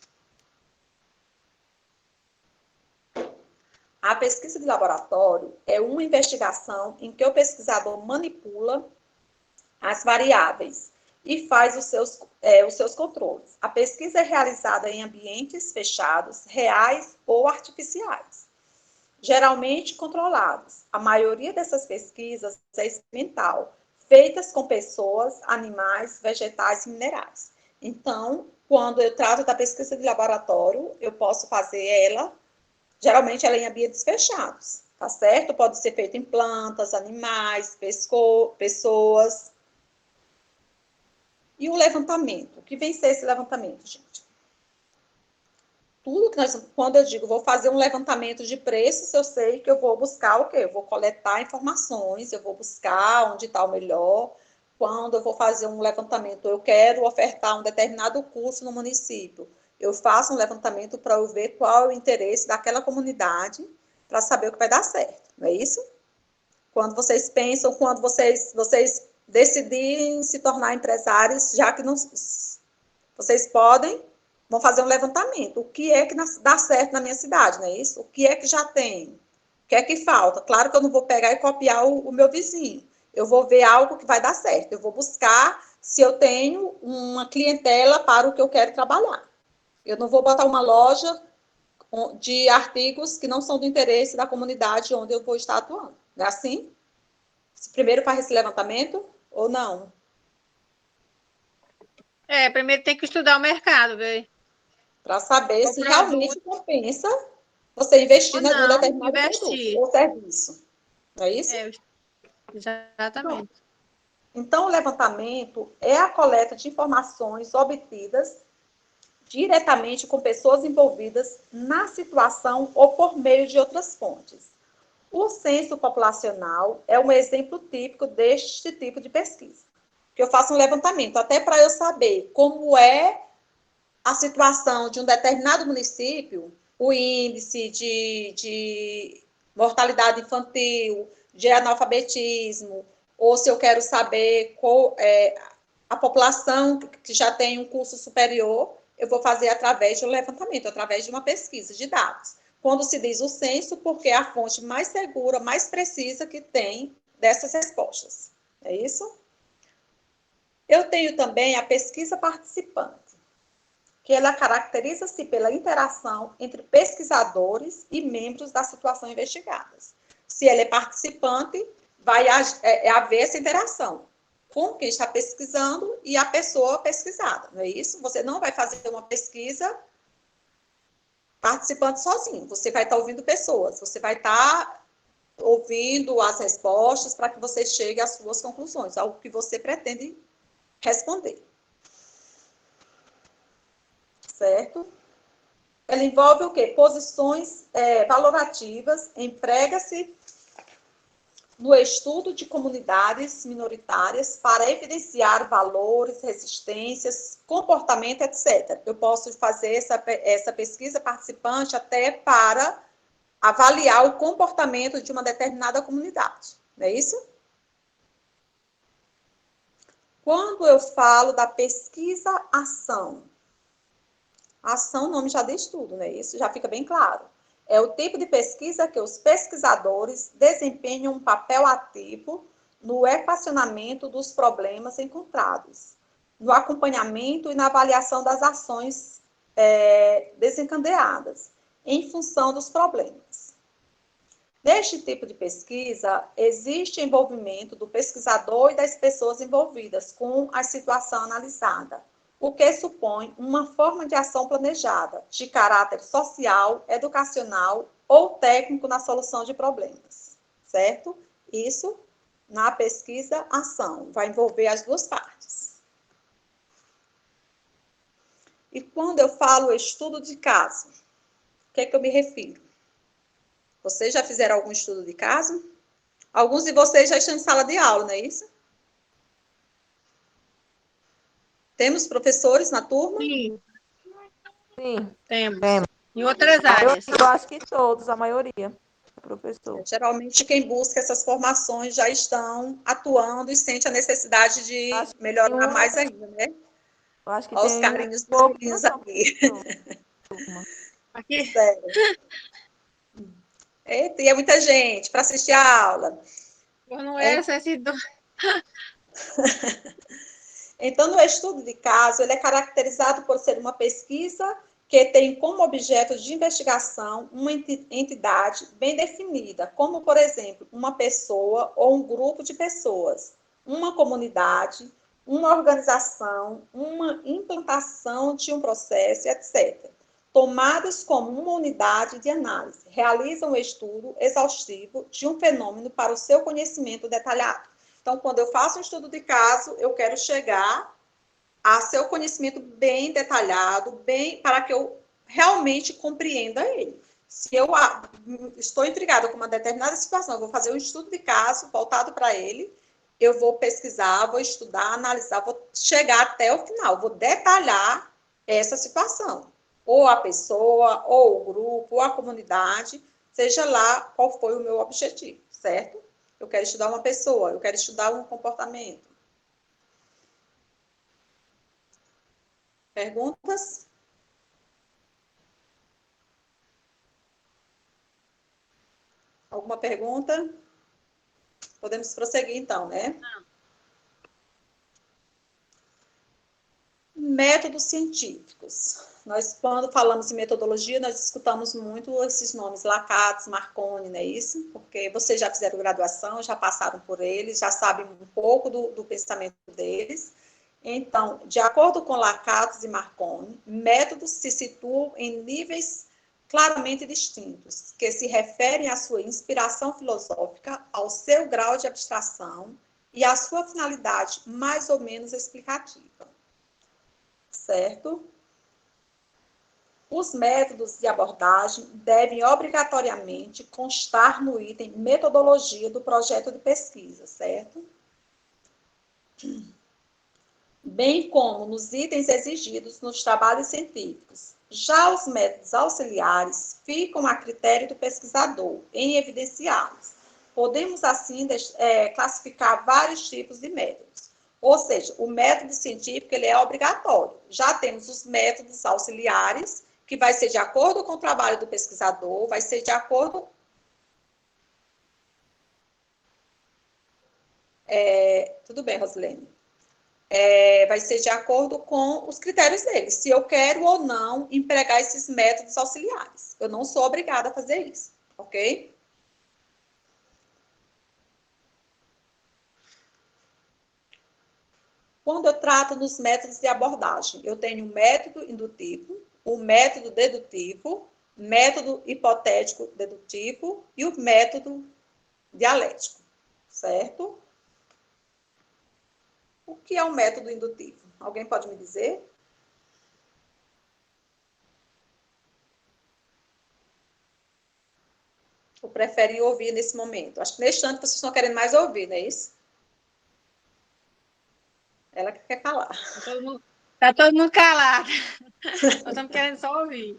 A pesquisa de laboratório é uma investigação em que o pesquisador manipula as variáveis e faz os seus controles. A pesquisa é realizada em ambientes fechados, reais ou artificiais, geralmente controlados. A maioria dessas pesquisas é experimental, feitas com pessoas, animais, vegetais e minerais. Então, quando eu trato da pesquisa de laboratório, eu posso fazer geralmente ela é em ambientes fechados, tá certo? Pode ser feito em plantas, animais, pessoas. E o levantamento? O que vem ser esse levantamento, gente? Tudo que quando eu digo vou fazer um levantamento de preços, eu sei que eu vou buscar o quê? Eu vou coletar informações, eu vou buscar onde está o melhor. Quando eu vou fazer um levantamento, eu quero ofertar um determinado curso no município. Eu faço um levantamento para eu ver qual é o interesse daquela comunidade, para saber o que vai dar certo, não é isso? Quando vocês pensam, quando vocês decidirem se tornar empresários, já que não, vocês vão fazer um levantamento. O que é que dá certo na minha cidade, não é isso? O que é que já tem? O que é que falta? Claro que eu não vou pegar e copiar o meu vizinho. Eu vou ver algo que vai dar certo. Eu vou buscar se eu tenho uma clientela para o que eu quero trabalhar. Eu não vou botar uma loja de artigos que não são do interesse da comunidade onde eu vou estar atuando. Não é assim? Primeiro faz esse levantamento ou não? Primeiro tem que estudar o mercado, ver. Para saber O se realmente produto compensa você investir ou em algum não, determinado produto investir. ou serviço. Não é isso? Exatamente. Então, o levantamento é a coleta de informações obtidas diretamente com pessoas envolvidas na situação ou por meio de outras fontes. O censo populacional é um exemplo típico deste tipo de pesquisa. Que eu faço um levantamento, até para eu saber como é a situação de um determinado município, o índice de mortalidade infantil, de analfabetismo, ou se eu quero saber qual é a população que já tem um curso superior, eu vou fazer através de um levantamento, através de uma pesquisa de dados. Quando se diz o censo, porque é a fonte mais segura, mais precisa que tem dessas respostas. É isso? Eu tenho também a pesquisa participante, que ela caracteriza-se pela interação entre pesquisadores e membros da situação investigadas. Se ela é participante, vai haver essa interação com quem está pesquisando e a pessoa pesquisada, não é isso? Você não vai fazer uma pesquisa participante sozinho, você vai estar ouvindo pessoas, você vai estar ouvindo as respostas para que você chegue às suas conclusões, ao que você pretende responder. Certo? Ela envolve o quê? Posições valorativas, emprega-se no estudo de comunidades minoritárias para evidenciar valores, resistências, comportamento, etc. Eu posso fazer essa pesquisa participante até para avaliar o comportamento de uma determinada comunidade. Não é isso? Quando eu falo da pesquisa-ação, ação, o nome já diz tudo, né? Isso já fica bem claro. É o tipo de pesquisa que os pesquisadores desempenham um papel ativo no equacionamento dos problemas encontrados, no acompanhamento e na avaliação das ações desencadeadas, em função dos problemas. Neste tipo de pesquisa, existe envolvimento do pesquisador e das pessoas envolvidas com a situação analisada, o que supõe uma forma de ação planejada, de caráter social, educacional ou técnico na solução de problemas, certo? Isso na pesquisa-ação, vai envolver as duas partes. E quando eu falo estudo de caso, o que é que eu me refiro? Vocês já fizeram algum estudo de caso? Alguns de vocês já estão em sala de aula, não é isso? Temos professores na turma? Sim. Sim, Temos. temos. Em outras áreas. Eu acho que todos, a maioria, professor. Geralmente, quem busca essas formações já estão atuando e sente a necessidade de melhorar mais ainda, né? Eu acho que Olha os tem carinhos dos pouco meninos não, aqui. turma. Aqui. Sério. Eita, e é muita gente para assistir a aula. Não era esse Então, no estudo de caso, ele é caracterizado por ser uma pesquisa que tem como objeto de investigação uma entidade bem definida, como, por exemplo, uma pessoa ou um grupo de pessoas, uma comunidade, uma organização, uma implantação de um processo, etc. tomadas como uma unidade de análise, realizam um estudo exaustivo de um fenômeno para o seu conhecimento detalhado. Então, quando eu faço um estudo de caso, eu quero chegar a seu conhecimento bem detalhado, bem para que eu realmente compreenda ele. Se eu estou intrigada com uma determinada situação, eu vou fazer um estudo de caso voltado para ele, eu vou pesquisar, vou estudar, analisar, vou chegar até o final, vou detalhar essa situação. Ou a pessoa, ou o grupo, ou a comunidade, seja lá qual foi o meu objetivo, certo? Eu quero estudar uma pessoa, eu quero estudar um comportamento. Perguntas? Alguma pergunta? Podemos prosseguir, então, né? Métodos científicos. Nós, quando falamos em metodologia, nós escutamos muito esses nomes, Lacatos, Marconi, não é isso? Porque vocês já fizeram graduação, já passaram por eles, já sabem um pouco do pensamento deles. Então, de acordo com Lacatos e Marconi, métodos se situam em níveis claramente distintos, que se referem à sua inspiração filosófica, ao seu grau de abstração e à sua finalidade mais ou menos explicativa. Certo? Os métodos de abordagem devem obrigatoriamente constar no item metodologia do projeto de pesquisa, certo? Bem como nos itens exigidos nos trabalhos científicos. Já os métodos auxiliares ficam a critério do pesquisador em evidenciá-los. Podemos, assim, classificar vários tipos de métodos. Ou seja, o método científico ele é obrigatório. Já temos os métodos auxiliares, que vai ser de acordo com o trabalho do pesquisador, vai ser de acordo... tudo bem, Rosilene. Vai ser de acordo com os critérios dele, se eu quero ou não empregar esses métodos auxiliares. Eu não sou obrigada a fazer isso, ok? Quando eu trato nos métodos de abordagem, eu tenho o método indutivo, o método dedutivo, método hipotético dedutivo e o método dialético, certo? O que é o método indutivo? Alguém pode me dizer? Ou prefere ouvir nesse momento? Acho que neste instante vocês estão querendo mais ouvir, não é isso? Ela que quer calar. Tá todo mundo calado. Nós estamos querendo só ouvir.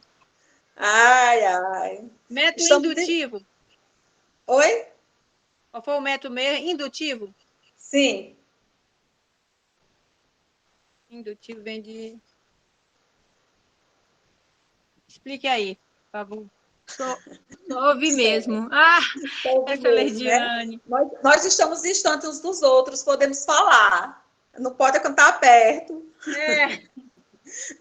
Ai, ai. Método Estamos indutivo. Oi? Qual foi o método mesmo? Indutivo? Sim. Indutivo vem de... Explique aí, por favor. Só ouvi mesmo. Ah, essa Mesmo, né? Leidiane. Nós estamos distantes uns dos outros, podemos falar. Não pode cantar perto.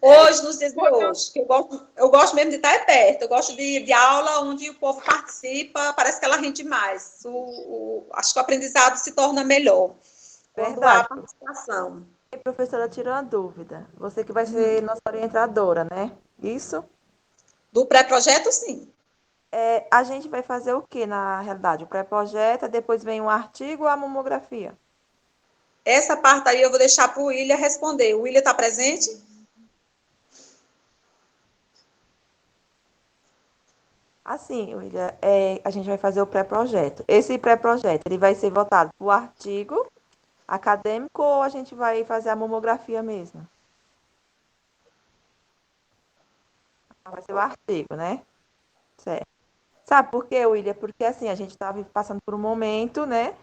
Hoje, nos dias de hoje, que eu gosto mesmo de estar perto. Eu gosto de aula onde o povo participa, parece que ela rende mais. Acho que o aprendizado se torna melhor quando há Verdade. participação. E, professora, tirou uma dúvida. Você que vai ser nossa orientadora, né? Isso? Do pré-projeto, sim. A gente vai fazer o que na realidade? O pré-projeto, depois vem um artigo ou a mamografia? Essa parte aí eu vou deixar para o William responder. O William está presente? Assim, William, a gente vai fazer o pré-projeto. Esse pré-projeto, ele vai ser votado para o artigo acadêmico ou a gente vai fazer a mamografia mesmo? Vai ser o artigo, né? Certo. Sabe por quê, William? Porque assim, a gente estava passando por um momento, né,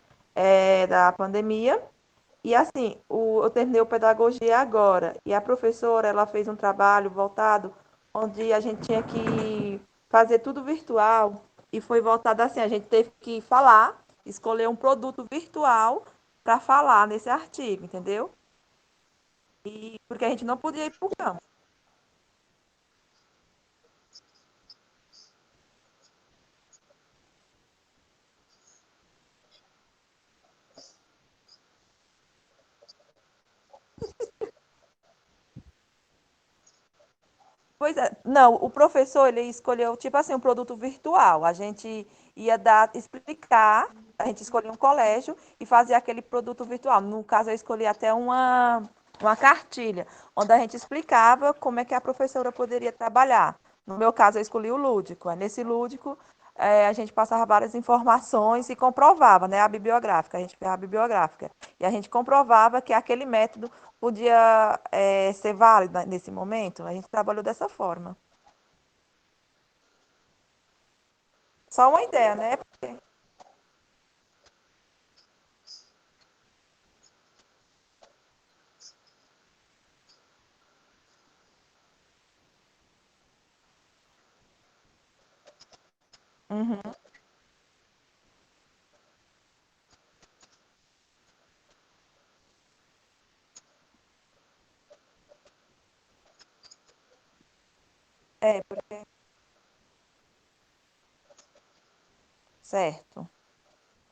da pandemia, e assim, eu terminei o pedagogia agora, e a professora, ela fez um trabalho voltado, onde a gente tinha que fazer tudo virtual, e foi voltado assim, a gente teve que falar, escolher um produto virtual para falar nesse artigo, entendeu? E porque a gente não podia ir para o campo. Pois é, não, o professor ele escolheu tipo assim um produto virtual. A gente ia explicar, a gente escolhia um colégio e fazia aquele produto virtual. No caso, eu escolhi até uma cartilha, onde a gente explicava como é que a professora poderia trabalhar. No meu caso, eu escolhi o lúdico. Nesse lúdico, a gente passava várias informações e comprovava, né, a bibliográfica. A gente fez a bibliográfica. E a gente comprovava que aquele método podia ser válido nesse momento. A gente trabalhou dessa forma. Só uma ideia, né? Uhum. É, certo.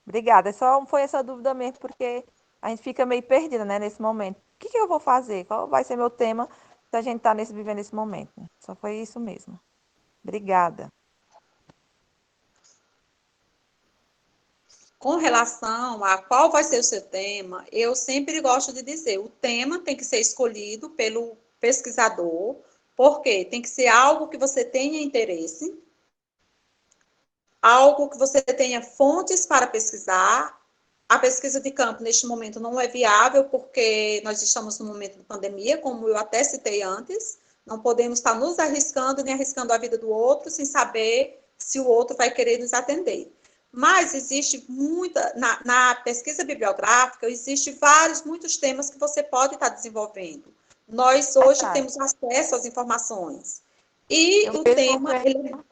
Obrigada. Foi essa dúvida mesmo, porque a gente fica meio perdida, né, nesse momento. O que que eu vou fazer? Qual vai ser meu tema se a gente está vivendo esse momento? Só foi isso mesmo. Obrigada. Com relação a qual vai ser o seu tema, eu sempre gosto de dizer, o tema tem que ser escolhido pelo pesquisador, porque tem que ser algo que você tenha interesse, algo que você tenha fontes para pesquisar. A pesquisa de campo, neste momento, não é viável, porque nós estamos no momento de pandemia, como eu até citei antes, não podemos estar nos arriscando, nem arriscando a vida do outro, sem saber se o outro vai querer nos atender. Mas existe na pesquisa bibliográfica, existe muitos temas que você pode estar desenvolvendo. Nós hoje Verdade. temos acesso às informações. E Eu o mesmo tema, penso,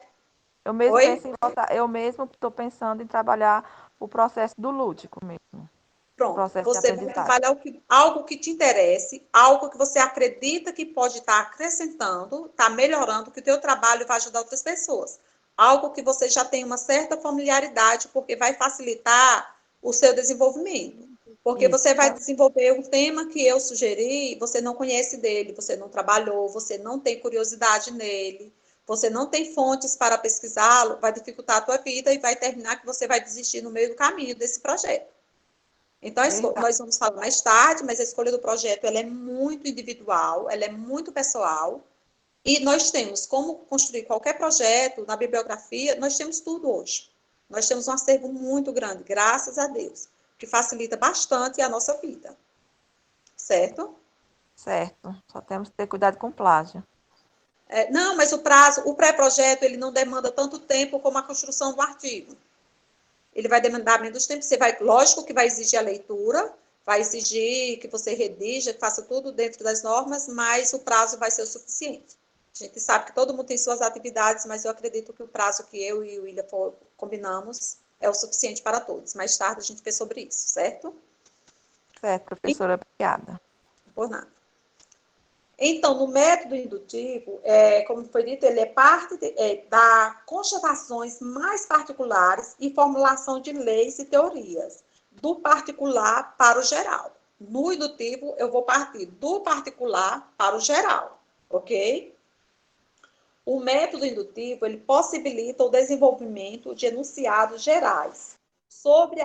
eu mesmo Oi? penso em eu mesmo estou pensando em trabalhar o processo do lúdico mesmo, o Pronto, processo de você vai aprendizagem. trabalhar algo que te interesse, algo que você acredita que pode estar acrescentando, estar melhorando, que o teu trabalho vai ajudar outras pessoas. Algo que você já tem uma certa familiaridade, porque vai facilitar o seu desenvolvimento. Porque Isso. você vai desenvolver um tema que eu sugeri, você não conhece dele, você não trabalhou, você não tem curiosidade nele, você não tem fontes para pesquisá-lo, vai dificultar a tua vida e vai terminar que você vai desistir no meio do caminho desse projeto. Então, Verdade. nós vamos falar mais tarde, mas a escolha do projeto ela é muito individual, ela é muito pessoal, e nós temos como construir qualquer projeto na bibliografia, nós temos tudo hoje. Nós temos um acervo muito grande, graças a Deus, que facilita bastante a nossa vida, certo? Certo. Só temos que ter cuidado com plágio. Não, mas o pré-projeto, ele não demanda tanto tempo como a construção do artigo. Ele vai demandar menos tempo, lógico que vai exigir a leitura, vai exigir que você redija, que faça tudo dentro das normas, mas o prazo vai ser o suficiente. A gente sabe que todo mundo tem suas atividades, mas eu acredito que o prazo que eu e o William combinamos é o suficiente para todos. Mais tarde a gente vê sobre isso, certo? Certo, professora, obrigada. Por nada. Então, no método indutivo, como foi dito, ele é parte da constatações mais particulares e formulação de leis e teorias, do particular para o geral. No indutivo, eu vou partir do particular para o geral, ok? O método indutivo, ele possibilita o desenvolvimento de enunciados gerais sobre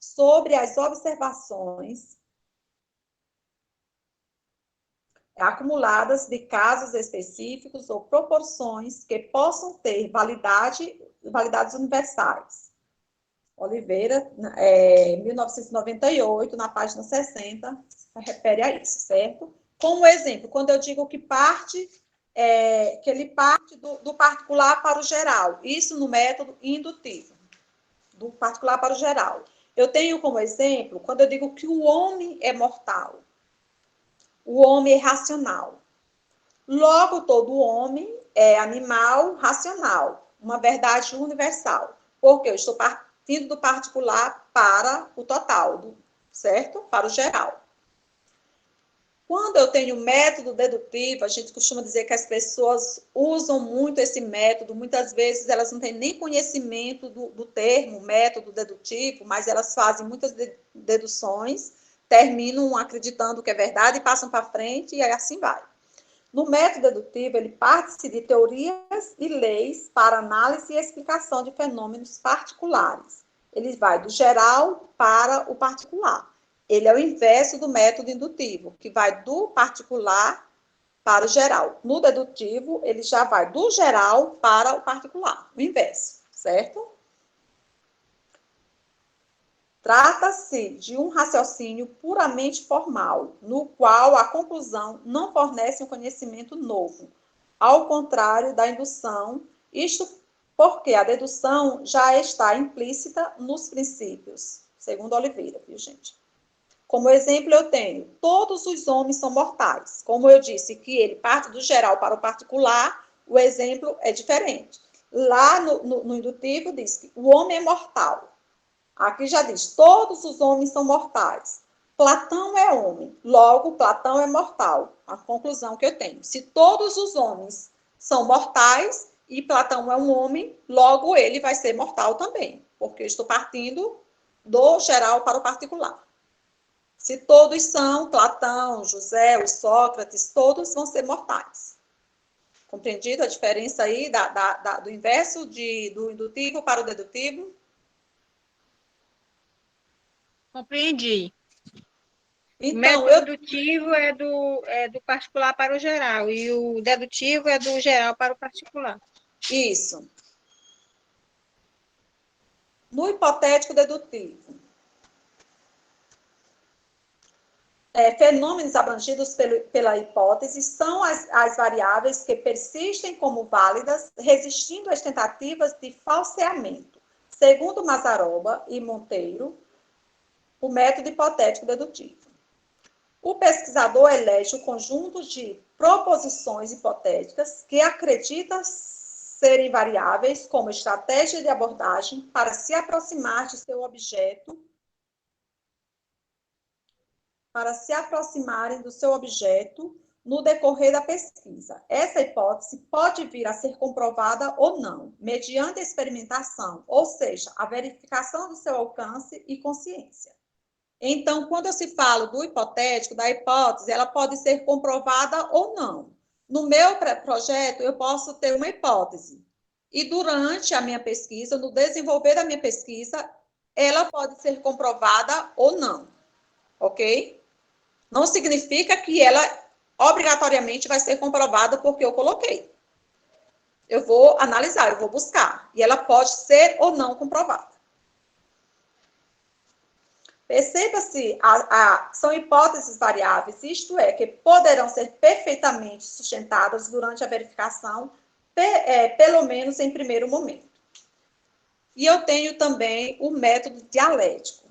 sobre as observações acumuladas de casos específicos ou proporções que possam ter validades universais. Oliveira, 1998, na página 60, refere a isso, certo? Como exemplo, quando eu digo que ele parte do particular para o geral, isso no método indutivo, do particular para o geral. Eu tenho como exemplo, quando eu digo que o homem é mortal, o homem é racional. Logo, todo homem é animal racional, uma verdade universal, porque eu estou partindo do particular para o total, certo? Para o geral. Quando eu tenho método dedutivo, a gente costuma dizer que as pessoas usam muito esse método, muitas vezes elas não têm nem conhecimento do termo método dedutivo, mas elas fazem muitas deduções terminam acreditando que é verdade e passam para frente e aí assim vai. No método dedutivo, ele parte de teorias e leis para análise e explicação de fenômenos particulares. Ele vai do geral para o particular. Ele é o inverso do método indutivo, que vai do particular para o geral. No dedutivo, ele já vai do geral para o particular, o inverso, certo? Trata-se de um raciocínio puramente formal, no qual a conclusão não fornece um conhecimento novo, ao contrário da indução, isto porque a dedução já está implícita nos princípios, segundo Oliveira, viu, gente? Como exemplo, eu tenho, todos os homens são mortais. Como eu disse que ele parte do geral para o particular, o exemplo é diferente. Lá no indutivo diz que o homem é mortal. Aqui já diz, todos os homens são mortais. Platão é homem, logo Platão é mortal. A conclusão que eu tenho. Se todos os homens são mortais e Platão é um homem, logo ele vai ser mortal também, porque eu estou partindo do geral para o particular. Se todos são, Platão, José, os Sócrates, todos vão ser mortais. Compreendido a diferença aí do inverso do indutivo para o dedutivo? Compreendi. Então, o método indutivo é do particular para o geral e o dedutivo é do geral para o particular. Isso. No hipotético dedutivo, fenômenos abrangidos pela hipótese são as variáveis que persistem como válidas, resistindo às tentativas de falseamento. Segundo Mazaroba e Monteiro, o método hipotético dedutivo. O pesquisador elege o conjunto de proposições hipotéticas que acredita serem variáveis como estratégia de abordagem para se aproximar de seu objeto, para se aproximarem do seu objeto no decorrer da pesquisa. Essa hipótese pode vir a ser comprovada ou não, mediante a experimentação, ou seja, a verificação do seu alcance e consciência. Então, quando eu se falo do hipotético, da hipótese, ela pode ser comprovada ou não. No meu projeto, eu posso ter uma hipótese. E durante a minha pesquisa, no desenvolver da minha pesquisa, ela pode ser comprovada ou não. Ok? Não significa que ela obrigatoriamente vai ser comprovada porque eu coloquei. Eu vou analisar, eu vou buscar. E ela pode ser ou não comprovada. Perceba-se, são hipóteses variáveis, isto é, que poderão ser perfeitamente sustentadas durante a verificação, pelo menos em primeiro momento. E eu tenho também o método dialético,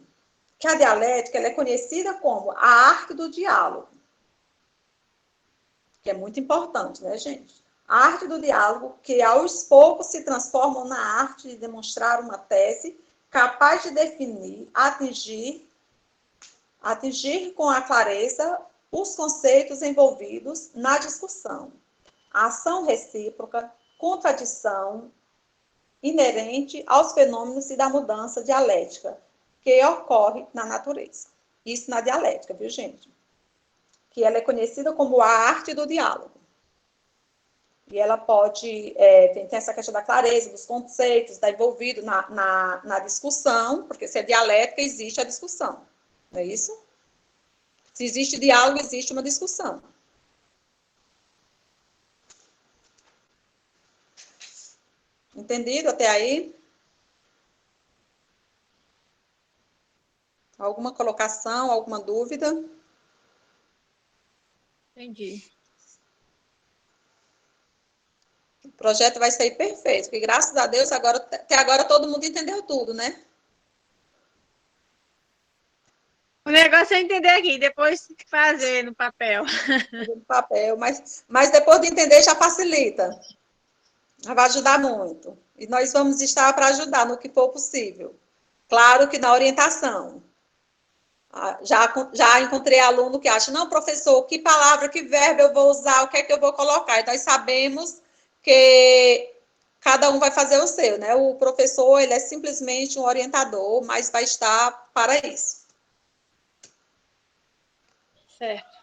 que a dialética ela é conhecida como a arte do diálogo, que é muito importante, né, gente? A arte do diálogo, que aos poucos se transforma na arte de demonstrar uma tese capaz de definir, atingir com a clareza os conceitos envolvidos na discussão. A ação recíproca, contradição inerente aos fenômenos e da mudança dialética que ocorre na natureza. Isso na dialética, viu, gente? Que ela é conhecida como a arte do diálogo. E ela pode, tem essa questão da clareza, dos conceitos, está envolvido na discussão, porque se é dialética, existe a discussão. Não é isso? Se existe diálogo, existe uma discussão. Entendido até aí? Alguma colocação, alguma dúvida? Entendi. O projeto vai sair perfeito, porque graças a Deus, até agora todo mundo entendeu tudo, né? O negócio é entender aqui, depois fazer no papel. No papel, mas depois de entender já facilita. Já vai ajudar muito. E nós vamos estar para ajudar no que for possível. Claro que na orientação. Já encontrei aluno que acha, não, professor, que palavra, que verbo eu vou usar, o que é que eu vou colocar? E nós sabemos que cada um vai fazer o seu, né? O professor, ele é simplesmente um orientador, mas vai estar para isso. Certo.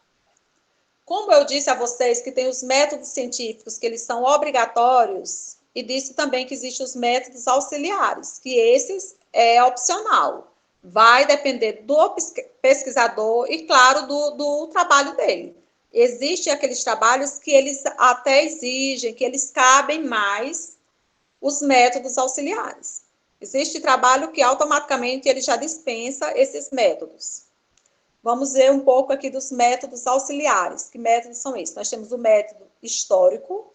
Como eu disse a vocês que tem os métodos científicos que eles são obrigatórios, e disse também que existem os métodos auxiliares, que esses é opcional. Vai depender do pesquisador e, claro, do trabalho dele. Existem aqueles trabalhos que eles até exigem, que eles cabem mais os métodos auxiliares. Existe trabalho que automaticamente ele já dispensa esses métodos. Vamos ver um pouco aqui dos métodos auxiliares. Que métodos são esses? Nós temos o método histórico,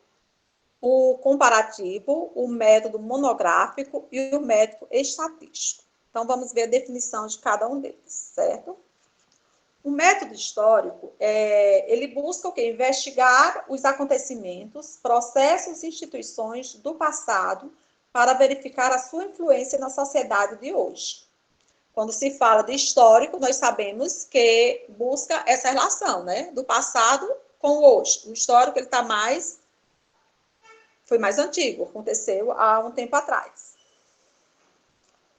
o comparativo, o método monográfico e o método estatístico. Então, vamos ver a definição de cada um deles, certo? O método histórico, ele busca o quê? Investigar os acontecimentos, processos e instituições do passado para verificar a sua influência na sociedade de hoje. Quando se fala de histórico, nós sabemos que busca essa relação, né? Do passado com o hoje. O histórico, ele está foi mais antigo, aconteceu há um tempo atrás.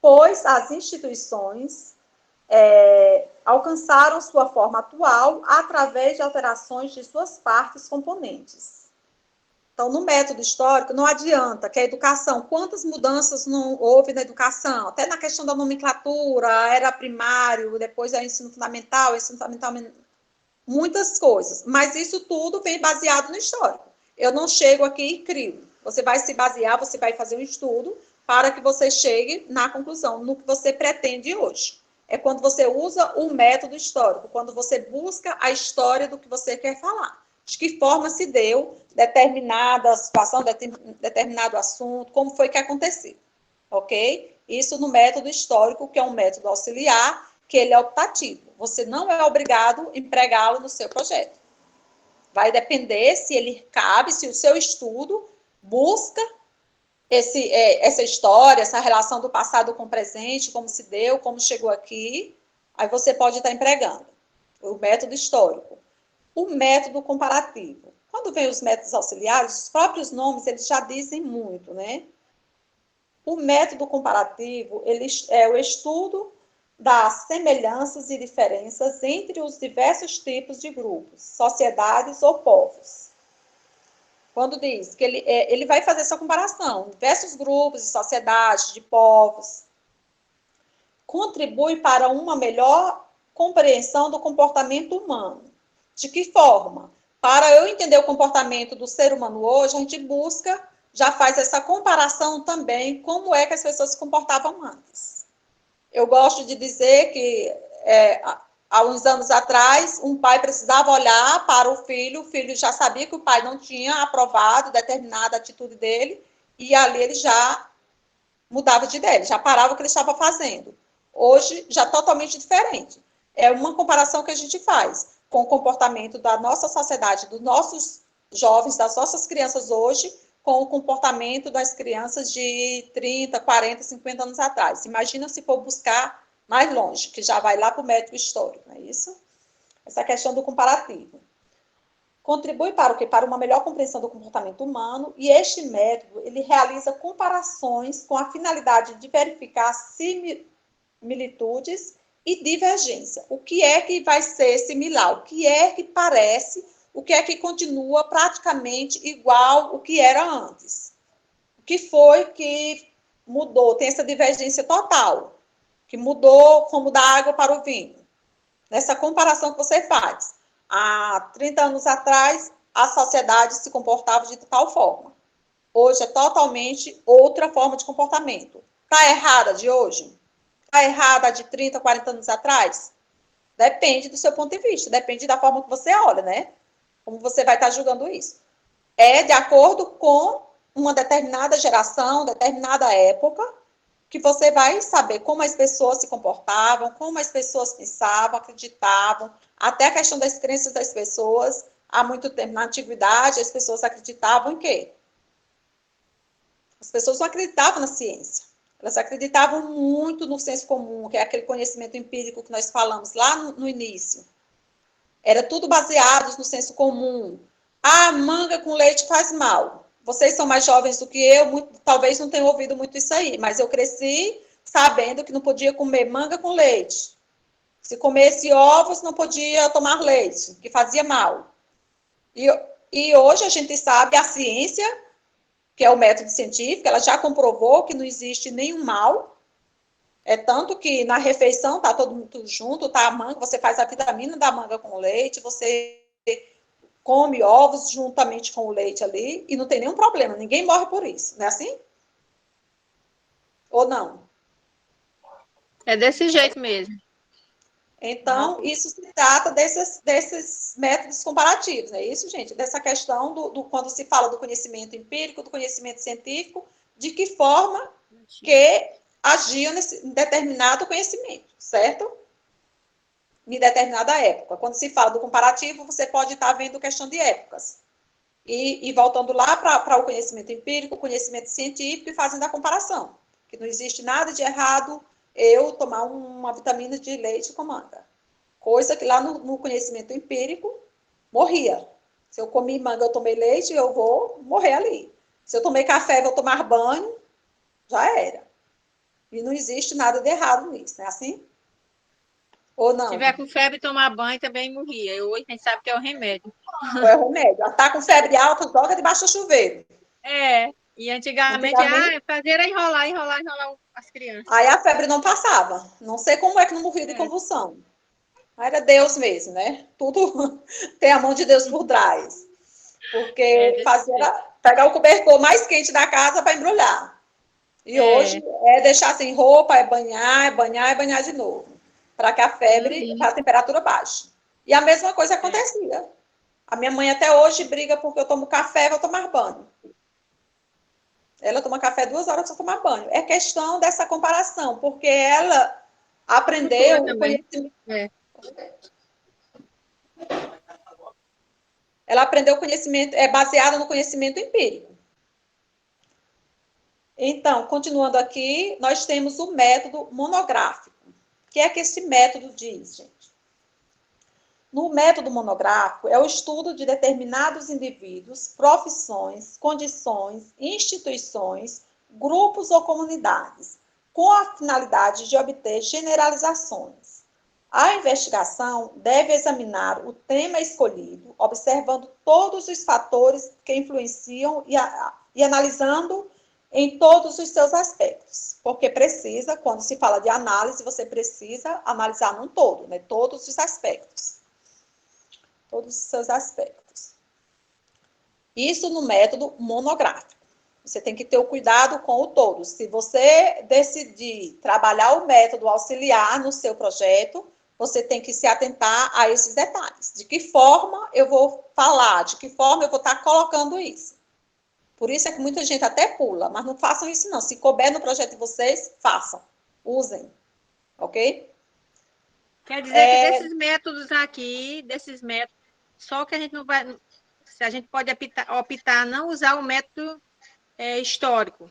Pois as instituições alcançaram sua forma atual através de alterações de suas partes componentes. Então, no método histórico, não adianta que a educação, quantas mudanças não houve na educação, até na questão da nomenclatura, era primário, depois é ensino fundamental, muitas coisas, mas isso tudo vem baseado no histórico. Eu não chego aqui e crio. Você vai se basear, você vai fazer um estudo para que você chegue na conclusão, no que você pretende hoje. É quando você usa o método histórico, quando você busca a história do que você quer falar. De que forma se deu determinada situação, determinado assunto, como foi que aconteceu, ok? Isso no método histórico, que é um método auxiliar, que ele é optativo. Você não é obrigado a empregá-lo no seu projeto. Vai depender se ele cabe, se o seu estudo busca essa história, essa relação do passado com o presente, como se deu, como chegou aqui, aí você pode estar empregando o método histórico. O método comparativo. Quando vem os métodos auxiliares, os próprios nomes, eles já dizem muito, né? O método comparativo, ele é o estudo das semelhanças e diferenças entre os diversos tipos de grupos, sociedades ou povos. Quando diz que ele vai fazer essa comparação, diversos grupos de sociedades, de povos, contribui para uma melhor compreensão do comportamento humano. De que forma? Para eu entender o comportamento do ser humano hoje, a gente busca, já faz essa comparação também, como é que as pessoas se comportavam antes. Eu gosto de dizer que, há uns anos atrás, um pai precisava olhar para o filho já sabia que o pai não tinha aprovado determinada atitude dele, e ali ele já mudava de ideia, já parava o que ele estava fazendo. Hoje, já totalmente diferente. É uma comparação que a gente faz com o comportamento da nossa sociedade, dos nossos jovens, das nossas crianças hoje, com o comportamento das crianças de 30, 40, 50 anos atrás. Imagina se for buscar mais longe, que já vai lá para o método histórico, não é isso? Essa questão do comparativo. Contribui para o quê? Para uma melhor compreensão do comportamento humano, e este método, ele realiza comparações com a finalidade de verificar similitudes e divergência. O que é que vai ser similar? O que é que parece? O que é que continua praticamente igual o que era antes? O que foi que mudou? Tem essa divergência total, que mudou como da água para o vinho. Nessa comparação que você faz. Há 30 anos atrás, a sociedade se comportava de tal forma. Hoje é totalmente outra forma de comportamento. Está errada de hoje? Está errada de 30, 40 anos atrás? Depende do seu ponto de vista, depende da forma que você olha, né? Como você vai estar julgando isso. É de acordo com uma determinada geração, determinada época, que você vai saber como as pessoas se comportavam, como as pessoas pensavam, acreditavam, até a questão das crenças das pessoas. Há muito tempo, na antiguidade, as pessoas acreditavam em quê? As pessoas não acreditavam na ciência. Elas acreditavam muito no senso comum, que é aquele conhecimento empírico que nós falamos lá no início. Era tudo baseado no senso comum. Ah, manga com leite faz mal. Vocês são mais jovens do que eu, talvez não tenham ouvido muito isso aí, mas eu cresci sabendo que não podia comer manga com leite. Se comesse ovos, não podia tomar leite, que fazia mal. E hoje a gente sabe, a ciência, que é o método científico, ela já comprovou que não existe nenhum mal. É tanto que na refeição tá todo mundo junto, tá a manga, você faz a vitamina da manga com leite, você come ovos juntamente com o leite ali, e não tem nenhum problema, ninguém morre por isso, não é assim? Ou não? É desse jeito mesmo. Então, isso se trata desses métodos comparativos, não é isso, gente? Dessa questão quando se fala do conhecimento empírico, do conhecimento científico, de que forma que agiam em determinado conhecimento, certo? Em determinada época. Quando se fala do comparativo, você pode estar vendo questão de épocas. E voltando lá para o conhecimento empírico, o conhecimento científico e fazendo a comparação. Que não existe nada de errado eu tomar uma vitamina de leite com manga. Coisa que lá no conhecimento empírico morria. Se eu comi manga, eu tomei leite, eu vou morrer ali. Se eu tomei café, vou tomar banho, já era. E não existe nada de errado nisso, não é assim? Ou não? Se tiver com febre, tomar banho também morria. Hoje a gente sabe que é o remédio. Ou é remédio? Está com febre alta, joga debaixo do chuveiro. E antigamente, fazer era enrolar as crianças. Aí a febre não passava. Não sei como é que não morria de convulsão. Era Deus mesmo, né? Tudo tem a mão de Deus por trás. Porque fazia pegar o cobertor mais quente da casa para embrulhar. E hoje é deixar sem roupa, é banhar de novo. Para que a febre, a temperatura baixe. E a mesma coisa acontecia. A minha mãe até hoje briga porque eu tomo café e vou tomar banho. Ela toma café 2 horas para tomar banho. É questão dessa comparação, porque ela aprendeu o conhecimento. Ela aprendeu o conhecimento, é baseado no conhecimento empírico. Então, continuando aqui, nós temos o método monográfico. O que é que esse método diz, gente? No método monográfico, é o estudo de determinados indivíduos, profissões, condições, instituições, grupos ou comunidades, com a finalidade de obter generalizações. A investigação deve examinar o tema escolhido, observando todos os fatores que influenciam e analisando em todos os seus aspectos. Porque precisa, quando se fala de análise, você precisa analisar num todo, né? Todos os aspectos. Todos os seus aspectos. Isso no método monográfico. Você tem que ter o cuidado com o todo. Se você decidir trabalhar o método auxiliar no seu projeto, você tem que se atentar a esses detalhes. De que forma eu vou falar, de que forma eu vou estar colocando isso. Por isso é que muita gente até pula, mas não façam isso não. Se couber no projeto de vocês, façam. Usem. Ok? Quer dizer que desses métodos aqui, só que a gente não vai... Se a gente pode optar não usar o método histórico.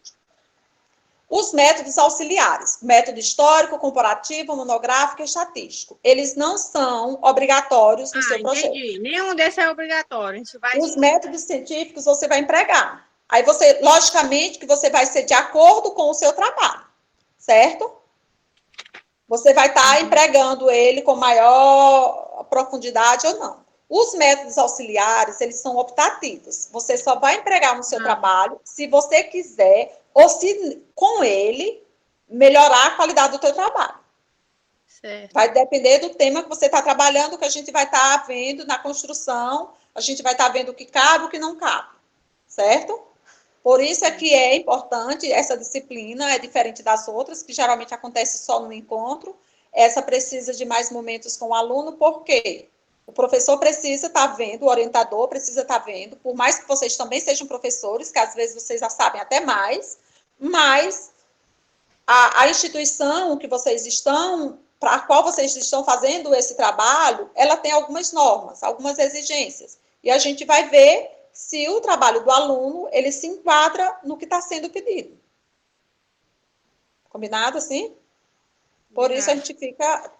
Os métodos auxiliares, método histórico, comparativo, monográfico e estatístico, eles não são obrigatórios no seu projeto. Entendi. Nenhum desses é obrigatório. Os métodos científicos você vai empregar. Aí você, logicamente, que você vai ser de acordo com o seu trabalho, certo? Você vai estar empregando ele com maior profundidade ou não. Os métodos auxiliares, eles são optativos. Você só vai empregar no seu trabalho se você quiser ou se, com ele, melhorar a qualidade do teu trabalho. Certo. Vai depender do tema que você está trabalhando, que a gente vai estar vendo na construção, a gente vai estar vendo o que cabe e o que não cabe. Certo? Por isso é que é importante, essa disciplina é diferente das outras, que geralmente acontece só no encontro. Essa precisa de mais momentos com o aluno, por quê? O professor precisa estar vendo, o orientador precisa estar vendo, por mais que vocês também sejam professores, que às vezes vocês já sabem até mais, mas a instituição que vocês estão, para a qual vocês estão fazendo esse trabalho, ela tem algumas normas, algumas exigências. E a gente vai ver se o trabalho do aluno, ele se enquadra no que está sendo pedido. Combinado, assim? Por isso a gente fica,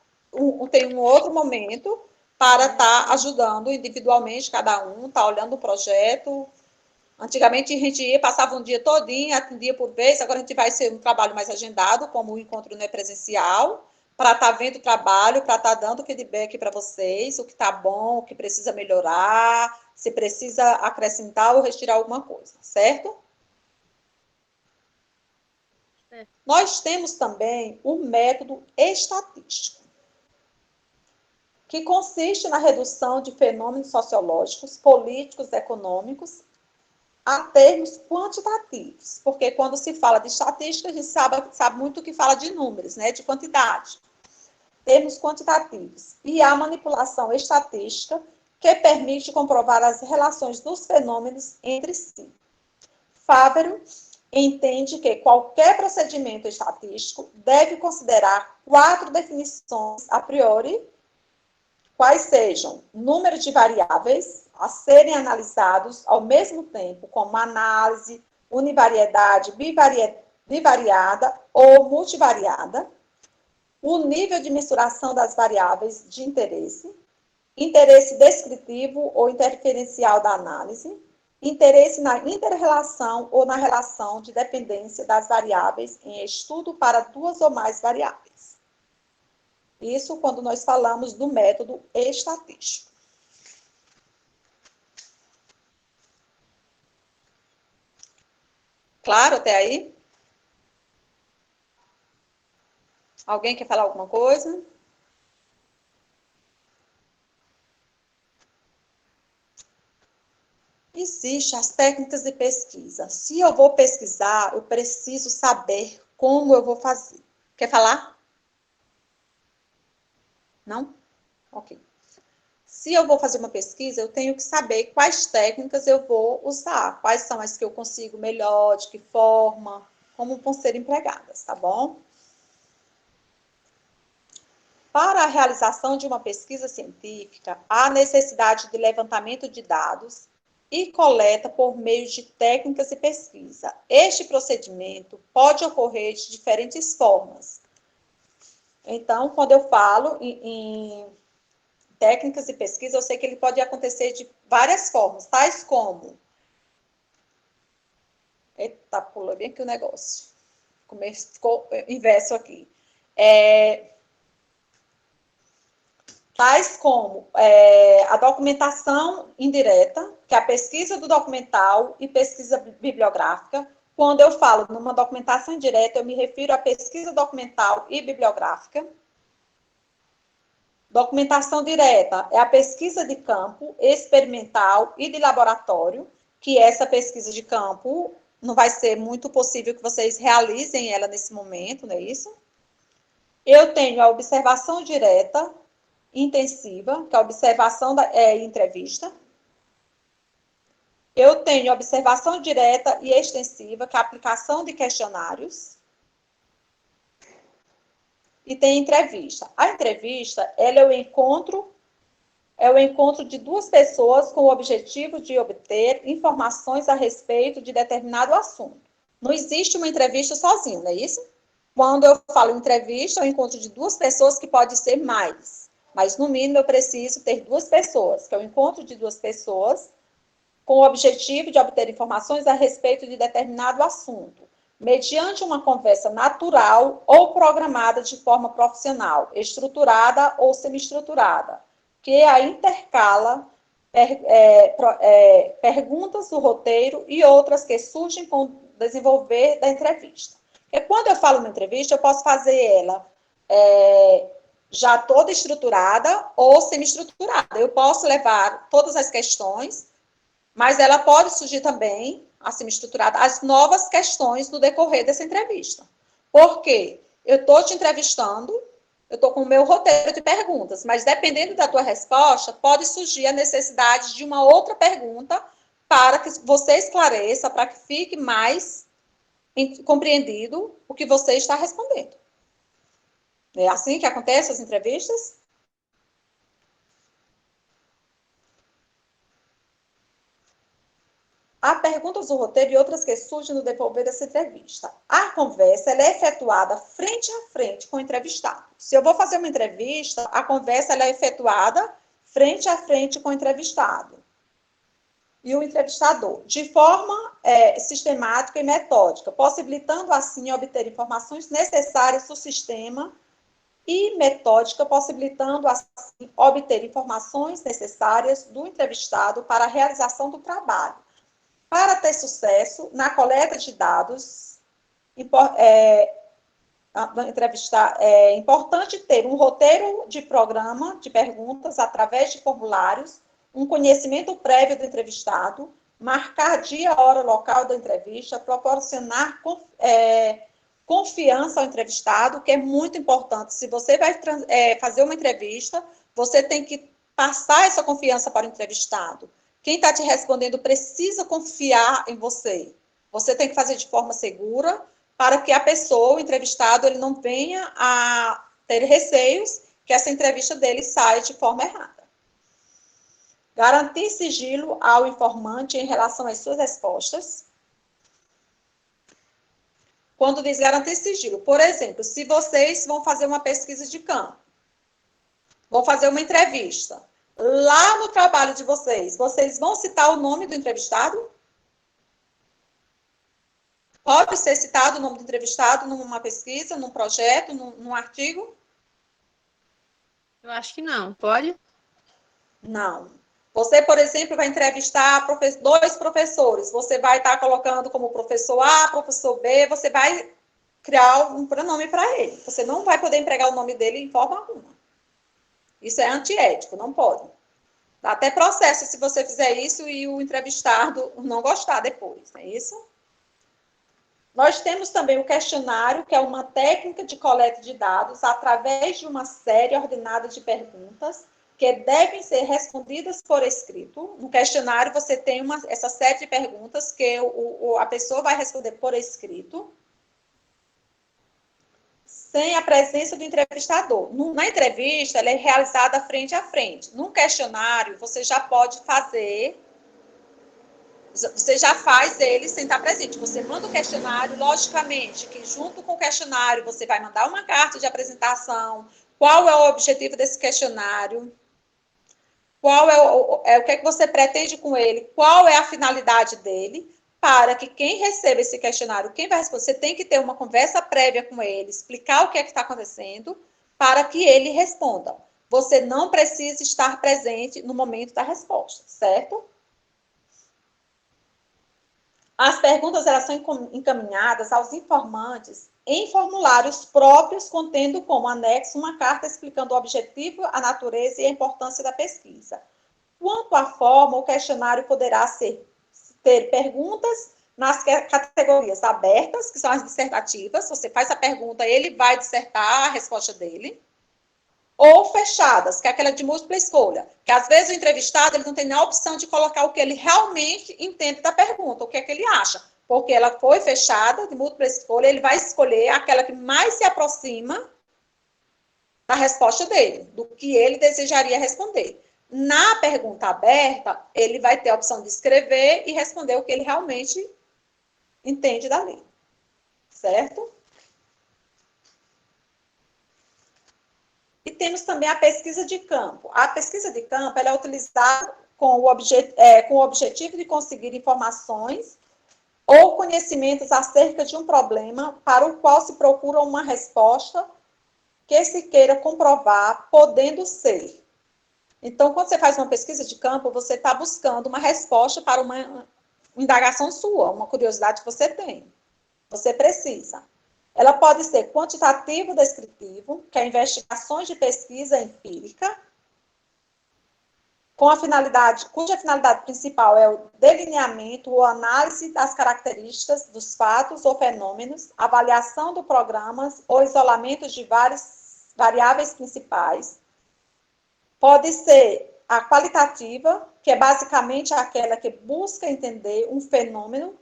tem um outro momento para estar ajudando individualmente cada um, estar olhando o projeto. Antigamente a gente ia, passava um dia todinho, atendia por vez, agora a gente vai ser um trabalho mais agendado, como o encontro não é presencial, para estar vendo o trabalho, para estar dando feedback para vocês, o que está bom, o que precisa melhorar, se precisa acrescentar ou retirar alguma coisa, certo? Nós temos também o método estatístico, que consiste na redução de fenômenos sociológicos, políticos, econômicos, a termos quantitativos, porque quando se fala de estatística, a gente sabe muito que fala de números, né, de quantidade. Termos quantitativos. E a manipulação estatística, que permite comprovar as relações dos fenômenos entre si. Fávero entende que qualquer procedimento estatístico deve considerar 4 definições a priori, quais sejam número de variáveis a serem analisados ao mesmo tempo, como análise, univariedade, bivariada ou multivariada, o nível de mensuração das variáveis de interesse, interesse descritivo ou interferencial da análise, interesse na inter-relação ou na relação de dependência das variáveis em estudo para 2 ou mais variáveis. Isso quando nós falamos do método estatístico. Claro até aí? Alguém quer falar alguma coisa? Existem as técnicas de pesquisa. Se eu vou pesquisar, eu preciso saber como eu vou fazer. Quer falar? Não? Ok. Se eu vou fazer uma pesquisa, eu tenho que saber quais técnicas eu vou usar, quais são as que eu consigo melhor, de que forma, como vão ser empregadas, tá bom? Para a realização de uma pesquisa científica, há necessidade de levantamento de dados e coleta por meio de técnicas de pesquisa. Este procedimento pode ocorrer de diferentes formas. Então, quando eu falo em técnicas de pesquisa, eu sei que ele pode acontecer de várias formas, tais como... Eita, pulou bem aqui o negócio. Ficou inverso aqui. Tais como a documentação indireta, que é a pesquisa do documental e pesquisa bibliográfica. Quando eu falo numa documentação indireta, eu me refiro à pesquisa documental e bibliográfica. Documentação direta é a pesquisa de campo, experimental e de laboratório, que essa pesquisa de campo não vai ser muito possível que vocês realizem ela nesse momento, não é isso? Eu tenho a observação direta, intensiva, que é a observação da entrevista. Eu tenho observação direta e extensiva, que é a aplicação de questionários. E tem entrevista. A entrevista, ela é o encontro de 2 pessoas com o objetivo de obter informações a respeito de determinado assunto. Não existe uma entrevista sozinha, não é isso? Quando eu falo entrevista, é o encontro de 2 pessoas, que pode ser mais. Mas, no mínimo, eu preciso ter 2 pessoas, que é o encontro de 2 pessoas com o objetivo de obter informações a respeito de determinado assunto, mediante uma conversa natural ou programada de forma profissional, estruturada ou semi-estruturada, que a intercala perguntas do roteiro e outras que surgem com o desenvolver da entrevista. E quando eu falo uma entrevista, eu posso fazer ela já toda estruturada ou semi-estruturada. Eu posso levar todas as questões, mas ela pode surgir também, assim, estruturada, as novas questões no decorrer dessa entrevista. Por quê? Eu estou te entrevistando, eu estou com o meu roteiro de perguntas, mas dependendo da tua resposta, pode surgir a necessidade de uma outra pergunta para que você esclareça, para que fique mais compreendido o que você está respondendo. É assim que acontecem as entrevistas? Há perguntas do roteiro e outras que surgem no decorrer dessa entrevista. A conversa ela é efetuada frente a frente com o entrevistado. Se eu vou fazer uma entrevista, a conversa ela é efetuada frente a frente com o entrevistado e o entrevistador, de forma sistemática e metódica, possibilitando assim obter informações necessárias do sistema e metódica, possibilitando, assim, obter informações necessárias do entrevistado para a realização do trabalho. Para ter sucesso na coleta de dados, é importante ter um roteiro de programa de perguntas através de formulários, um conhecimento prévio do entrevistado, marcar dia, hora, local da entrevista, proporcionar confiança ao entrevistado, que é muito importante. Se você vai fazer uma entrevista, você tem que passar essa confiança para o entrevistado. Quem está te respondendo precisa confiar em você. Você tem que fazer de forma segura, para que a pessoa, o entrevistado, ele não venha a ter receios que essa entrevista dele saia de forma errada. Garantir sigilo ao informante em relação às suas respostas. Quando diz garantir sigilo, por exemplo, se vocês vão fazer uma pesquisa de campo, vão fazer uma entrevista, lá no trabalho de vocês, vocês vão citar o nome do entrevistado? Pode ser citado o nome do entrevistado numa pesquisa, num projeto, num artigo? Eu acho que não. Pode? Não. Você, por exemplo, vai entrevistar dois professores. Você vai estar colocando como professor A, professor B, você vai criar um pronome para ele. Você não vai poder empregar o nome dele em forma alguma. Isso é antiético, não pode. Dá até processo se você fizer isso e o entrevistado não gostar depois, não é isso? Nós temos também o questionário, que é uma técnica de coleta de dados através de uma série ordenada de perguntas que devem ser respondidas por escrito. No questionário, você tem essa série de perguntas que a pessoa vai responder por escrito, sem a presença do entrevistador. Na entrevista, ela é realizada frente a frente. No questionário, você já pode fazer... Você já faz ele sem estar presente. Você manda o questionário, logicamente, que junto com o questionário você vai mandar uma carta de apresentação, qual é o objetivo desse questionário, qual é o que é que você pretende com ele, qual é a finalidade dele, para que quem receba esse questionário, quem vai responder, você tem que ter uma conversa prévia com ele, explicar o que é que está acontecendo, para que ele responda. Você não precisa estar presente no momento da resposta, certo? As perguntas elas são encaminhadas aos informantes em formulários próprios, contendo como anexo uma carta explicando o objetivo, a natureza e a importância da pesquisa. Quanto à forma, o questionário poderá ter perguntas nas categorias abertas, que são as dissertativas. Você faz a pergunta, ele vai dissertar a resposta dele. Ou fechadas, que é aquela de múltipla escolha, que às vezes o entrevistado ele não tem nem a opção de colocar o que ele realmente entende da pergunta, o que é que ele acha, porque ela foi fechada, de múltipla escolha, ele vai escolher aquela que mais se aproxima da resposta dele, do que ele desejaria responder. Na pergunta aberta, ele vai ter a opção de escrever e responder o que ele realmente entende da lei, certo? E temos também a pesquisa de campo. A pesquisa de campo ela é utilizada com o objetivo de conseguir informações ou conhecimentos acerca de um problema para o qual se procura uma resposta que se queira comprovar, podendo ser. Então, quando você faz uma pesquisa de campo, você está buscando uma resposta para uma indagação sua, uma curiosidade que você tem. Você precisa. Ela pode ser quantitativo descritivo, que é investigações de pesquisa empírica, cuja finalidade principal é o delineamento ou análise das características dos fatos ou fenômenos, avaliação do programas ou isolamento de variáveis principais. Pode ser a qualitativa, que é basicamente aquela que busca entender um fenômeno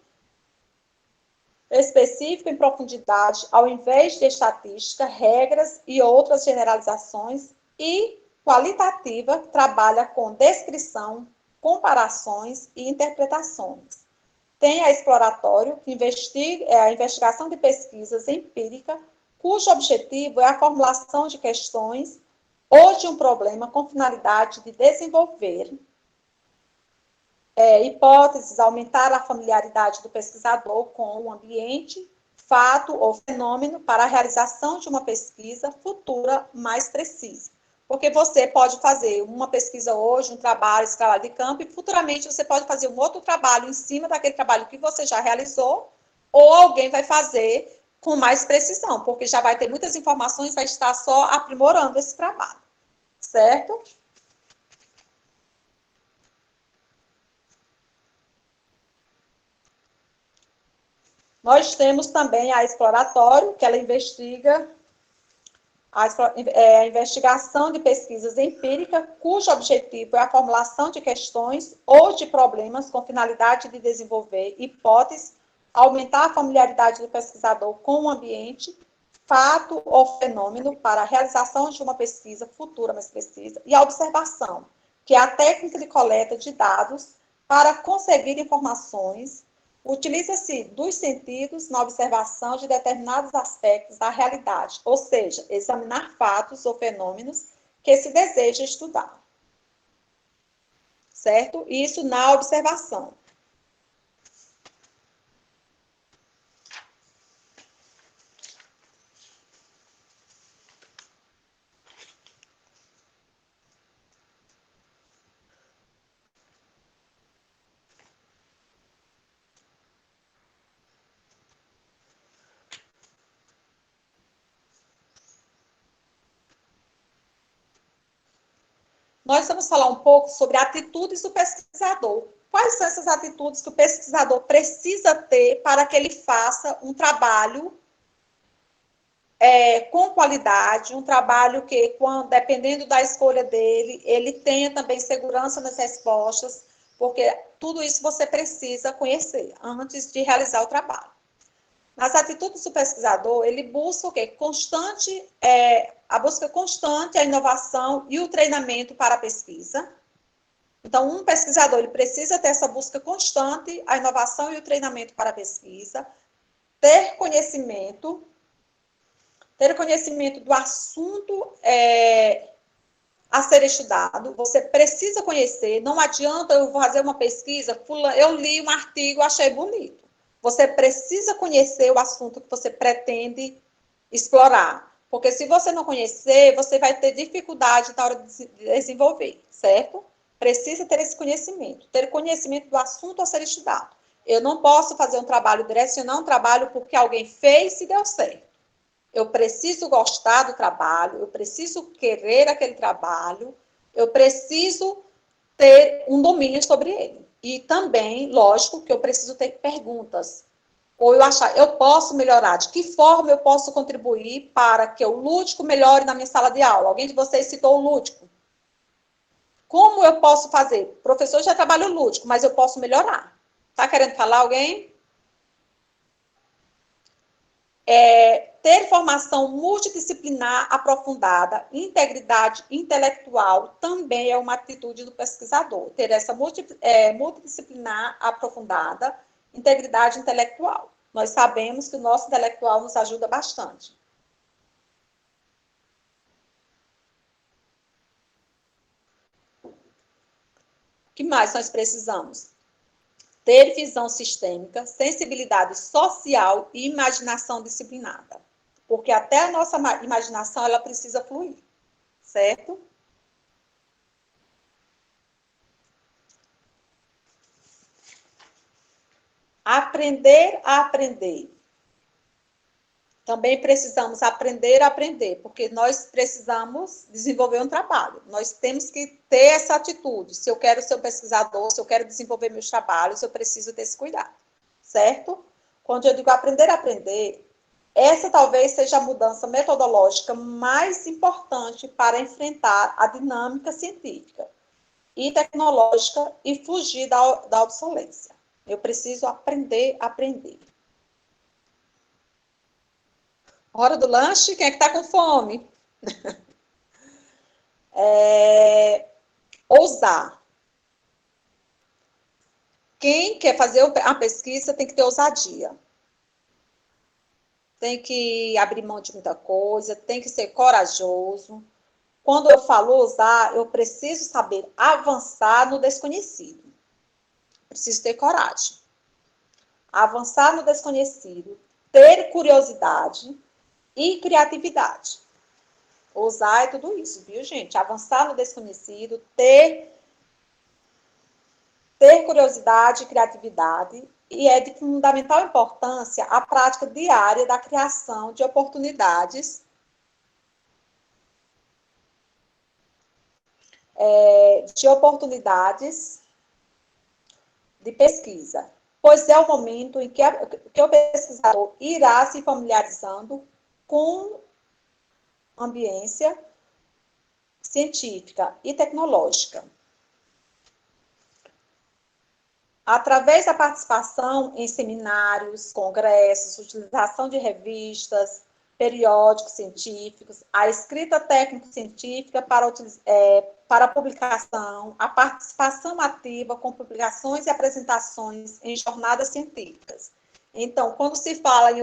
específico em profundidade, ao invés de estatística, regras e outras generalizações, e qualitativa, trabalha com descrição, comparações e interpretações. Tem a exploratório, que é a investigação de pesquisas empírica, cujo objetivo é a formulação de questões ou de um problema com finalidade de desenvolver hipóteses, aumentar a familiaridade do pesquisador com o ambiente fato ou fenômeno para a realização de uma pesquisa futura mais precisa. Porque você pode fazer uma pesquisa hoje, um trabalho, esse trabalho de campo, e futuramente você pode fazer um outro trabalho em cima daquele trabalho que você já realizou, ou alguém vai fazer com mais precisão, porque já vai ter muitas informações, vai estar só aprimorando esse trabalho, certo? Nós temos também a exploratório, que ela investiga a investigação de pesquisas empíricas, cujo objetivo é a formulação de questões ou de problemas com finalidade de desenvolver hipóteses, aumentar a familiaridade do pesquisador com o ambiente, fato ou fenômeno para a realização de uma pesquisa futura mais precisa, e a observação, que é a técnica de coleta de dados para conseguir informações. Utiliza-se dos sentidos na observação de determinados aspectos da realidade, ou seja, examinar fatos ou fenômenos que se deseja estudar. Certo? Isso na observação. Nós vamos falar um pouco sobre atitudes do pesquisador. Quais são essas atitudes que o pesquisador precisa ter para que ele faça um trabalho com qualidade, um trabalho que, dependendo da escolha dele, ele tenha também segurança nas respostas, porque tudo isso você precisa conhecer antes de realizar o trabalho. Nas atitudes do pesquisador, ele busca o quê? A busca constante, a inovação e o treinamento para a pesquisa. Então, um pesquisador ele precisa ter essa busca constante, a inovação e o treinamento para a pesquisa, ter conhecimento do assunto a ser estudado. Você precisa conhecer, não adianta eu fazer uma pesquisa, eu li um artigo, achei bonito. Você precisa conhecer o assunto que você pretende explorar. Porque se você não conhecer, você vai ter dificuldade na hora de desenvolver, certo? Precisa ter esse conhecimento. Ter conhecimento do assunto a ser estudado. Eu não posso fazer um trabalho, direcionar um trabalho porque alguém fez e deu certo. Eu preciso gostar do trabalho, eu preciso querer aquele trabalho, eu preciso ter um domínio sobre ele. E também, lógico, que eu preciso ter perguntas. Ou eu posso melhorar, de que forma eu posso contribuir para que o lúdico melhore na minha sala de aula? Alguém de vocês citou o lúdico. Como eu posso fazer? O professor já trabalha o lúdico, mas eu posso melhorar. Está querendo falar alguém? Ter formação multidisciplinar aprofundada, integridade intelectual, também é uma atitude do pesquisador. Ter essa multidisciplinar aprofundada, integridade intelectual. Nós sabemos que o nosso intelectual nos ajuda bastante. O que mais nós precisamos? Ter visão sistêmica, sensibilidade social e imaginação disciplinada. Porque até a nossa imaginação, ela precisa fluir, certo? Aprender a aprender. Também precisamos aprender a aprender, porque nós precisamos desenvolver um trabalho. Nós temos que ter essa atitude. Se eu quero ser um pesquisador, se eu quero desenvolver meus trabalhos, eu preciso ter esse cuidado, certo? Quando eu digo aprender a aprender, essa talvez seja a mudança metodológica mais importante para enfrentar a dinâmica científica e tecnológica e fugir da obsolência. Eu preciso aprender a aprender. Hora do lanche, quem é que está com fome? Ousar. Quem quer fazer a pesquisa tem que ter ousadia. Tem que abrir mão de muita coisa, tem que ser corajoso. Quando eu falo ousar, eu preciso saber avançar no desconhecido. Preciso ter coragem. Avançar no desconhecido, ter curiosidade e criatividade. Ousar é tudo isso, viu, gente? Avançar no desconhecido, ter curiosidade e criatividade, e é de fundamental importância a prática diária da criação de oportunidades de pesquisa, pois é o momento em que o pesquisador irá se familiarizando com a ambiência científica e tecnológica. Através da participação em seminários, congressos, utilização de revistas, periódicos científicos, a escrita técnico-científica para publicação, a participação ativa com publicações e apresentações em jornadas científicas. Então, quando se fala em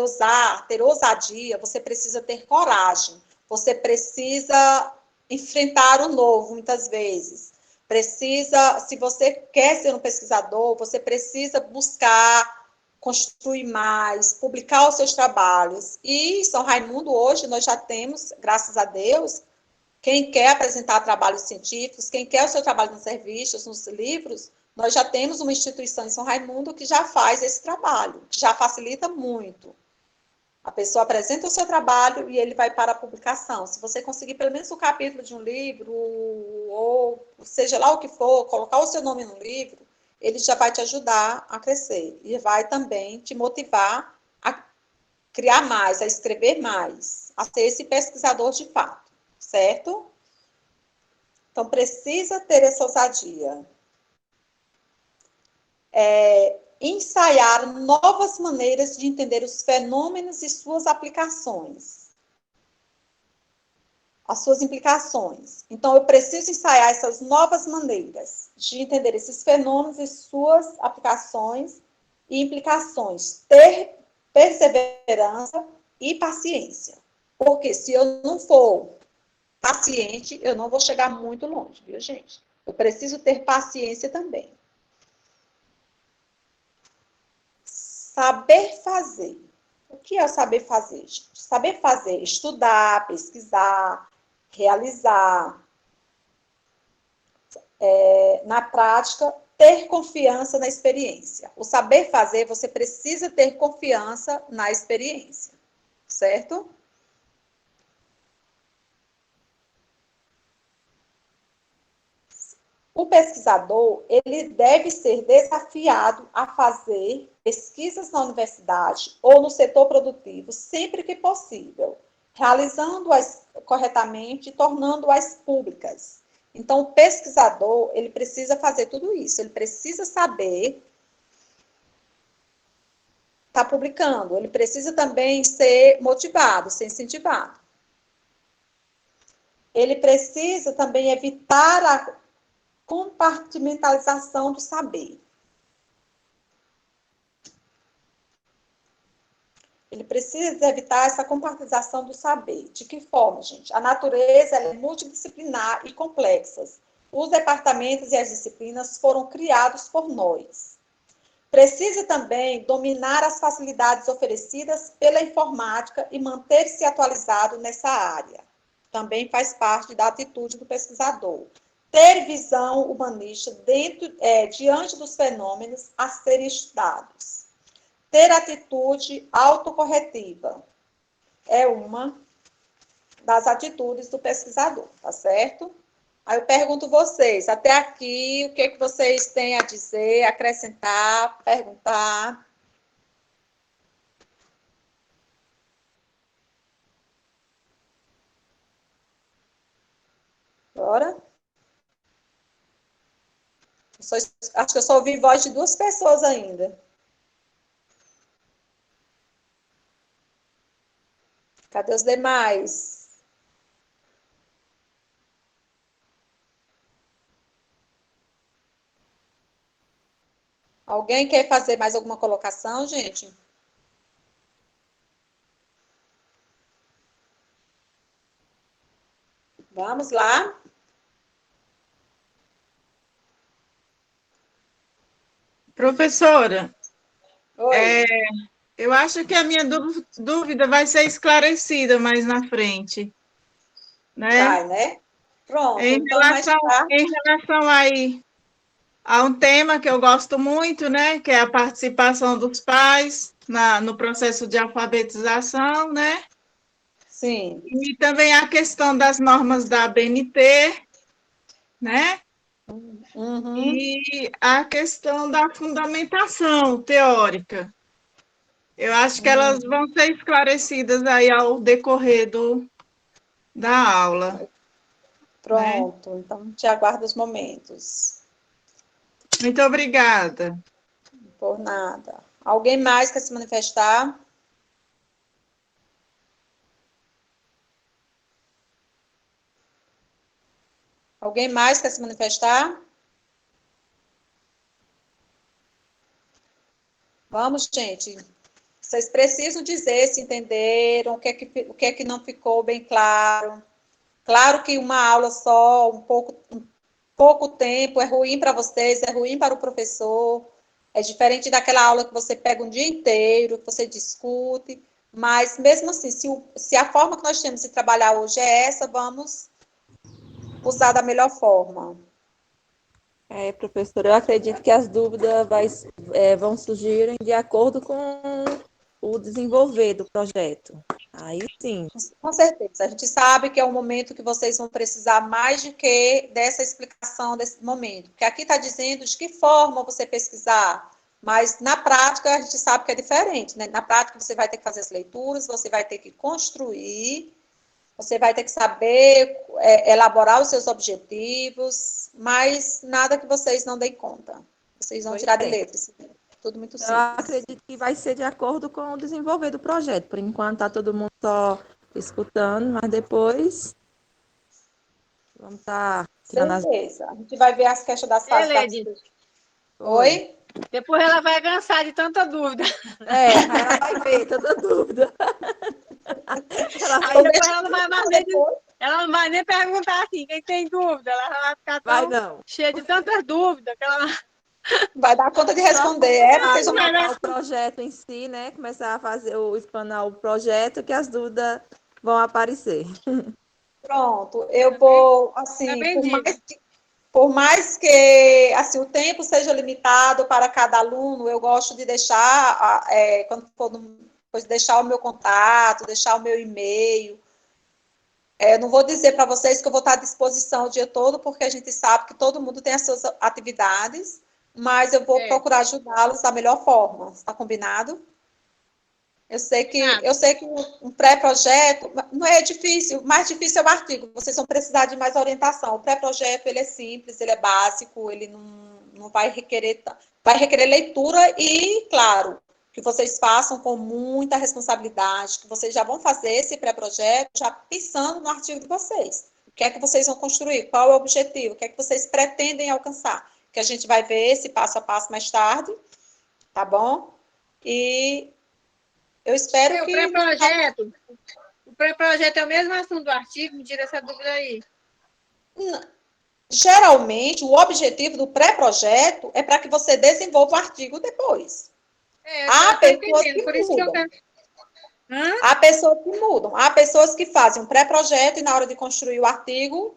ter ousadia, você precisa ter coragem, você precisa enfrentar o novo, muitas vezes. Se você quer ser um pesquisador, você precisa buscar construir mais, publicar os seus trabalhos. E em São Raimundo, hoje, nós já temos, graças a Deus, quem quer apresentar trabalhos científicos, quem quer o seu trabalho nas revistas, nos livros, nós já temos uma instituição em São Raimundo que já faz esse trabalho, que já facilita muito. A pessoa apresenta o seu trabalho e ele vai para a publicação. Se você conseguir pelo menos um capítulo de um livro, ou seja lá o que for, colocar o seu nome no livro, ele já vai te ajudar a crescer. E vai também te motivar a criar mais, a escrever mais, a ser esse pesquisador de fato, certo? Então, precisa ter essa ousadia. Ensaiar novas maneiras de entender os fenômenos e suas aplicações. As suas implicações. Então, eu preciso ensaiar essas novas maneiras de entender esses fenômenos e suas aplicações e implicações. Ter perseverança e paciência. Porque se eu não for paciente, eu não vou chegar muito longe, viu, gente? Eu preciso ter paciência também. Saber fazer. O que é o saber fazer, gente? Saber fazer, estudar, pesquisar, realizar. Na prática, ter confiança na experiência. O saber fazer, você precisa ter confiança na experiência, certo? O pesquisador, ele deve ser desafiado a fazer pesquisas na universidade ou no setor produtivo sempre que possível, realizando-as corretamente e tornando-as públicas. Então, o pesquisador, ele precisa fazer tudo isso, ele precisa saber estar publicando, ele precisa também ser motivado, ser incentivado. Ele precisa também evitar a compartimentalização do saber. Ele precisa evitar essa compartimentalização do saber. De que forma, gente? A natureza ela é multidisciplinar e complexa. Os departamentos e as disciplinas foram criados por nós. Precisa também dominar as facilidades oferecidas pela informática e manter-se atualizado nessa área. Também faz parte da atitude do pesquisador. Ter visão humanista diante dos fenômenos a serem estudados. Ter atitude autocorretiva. É uma das atitudes do pesquisador, tá certo? Aí eu pergunto vocês, até aqui, o que, que vocês têm a dizer, acrescentar, perguntar? Bora? Acho que eu só ouvi voz de 2 pessoas ainda. Cadê os demais? Alguém quer fazer mais alguma colocação, gente? Vamos lá? Professora, Oi. Eu acho que a minha dúvida vai ser esclarecida mais na frente, né? Vai, né? Pronto, Em então mais relação, tarde. em relação aí a um tema que eu gosto muito, né? Que é a participação dos pais no processo de alfabetização, né? Sim. E também a questão das normas da ABNT, né? Uhum. E a questão da fundamentação teórica. Eu acho que elas vão ser esclarecidas aí ao decorrer da aula, né? Pronto, então te aguardo os momentos. Muito obrigada. Por nada. Alguém mais quer se manifestar? Alguém mais quer se manifestar? Vamos, gente. Vocês precisam dizer se entenderam, o que é que não ficou bem claro. Claro que uma aula só, um pouco tempo, é ruim para vocês, é ruim para o professor. É diferente daquela aula que você pega um dia inteiro, que você discute. Mas, mesmo assim, se a forma que nós temos de trabalhar hoje é essa, vamos usar da melhor forma. Professora, eu acredito que as dúvidas vão surgirem de acordo com o desenvolver do projeto. Aí sim. Com certeza. A gente sabe que é um momento que vocês vão precisar mais de que dessa explicação desse momento. Porque aqui está dizendo de que forma você pesquisar, mas na prática a gente sabe que é diferente, né? Na prática você vai ter que fazer as leituras, você vai ter que construir, você vai ter que saber elaborar os seus objetivos, mas nada que vocês não deem conta. Vocês vão tirar de letras. Tudo muito Eu simples. acredito que vai ser de acordo com o desenvolver do projeto. Por enquanto está todo mundo só escutando, mas depois vamos estar tirando as. Beleza. A gente vai ver as questões das fases Lady, Oi? depois ela vai cansar de tanta dúvida. Ela vai ver toda dúvida. Ela Aí vai, depois ela não vai nem perguntar assim, quem tem dúvida. Ela vai ficar vai tão não. cheia de tantas dúvidas que ela Vai dar conta de Só responder. começar a Vocês vão... montar o projeto em si, né? Começar a fazer explanar o projeto, que as dúvidas vão aparecer. Pronto. Eu vou, tá assim, bem dito. por mais que assim, o tempo seja limitado para cada aluno, eu gosto de deixar, quando for depois deixar o meu contato, deixar o meu e-mail. Não vou dizer para vocês que eu vou estar à disposição o dia todo, porque a gente sabe que todo mundo tem as suas atividades, mas eu vou procurar ajudá-los da melhor forma. Está combinado? Eu sei que um pré-projeto não é difícil, o mais difícil é o artigo, vocês vão precisar de mais orientação. O pré-projeto, ele é simples, ele é básico, ele não vai requerer leitura e, claro, que vocês façam com muita responsabilidade, que vocês já vão fazer esse pré-projeto já pensando no artigo de vocês. O que é que vocês vão construir? Qual é o objetivo? O que é que vocês pretendem alcançar? Que a gente vai ver esse passo a passo mais tarde, tá bom? E eu espero O que... pré-projeto é o mesmo assunto do artigo? Me tira essa dúvida aí. Geralmente, o objetivo do pré-projeto é para que você desenvolva o artigo depois. Há pessoas que mudam. Há pessoas que mudam. Há pessoas que fazem um pré-projeto e na hora de construir o artigo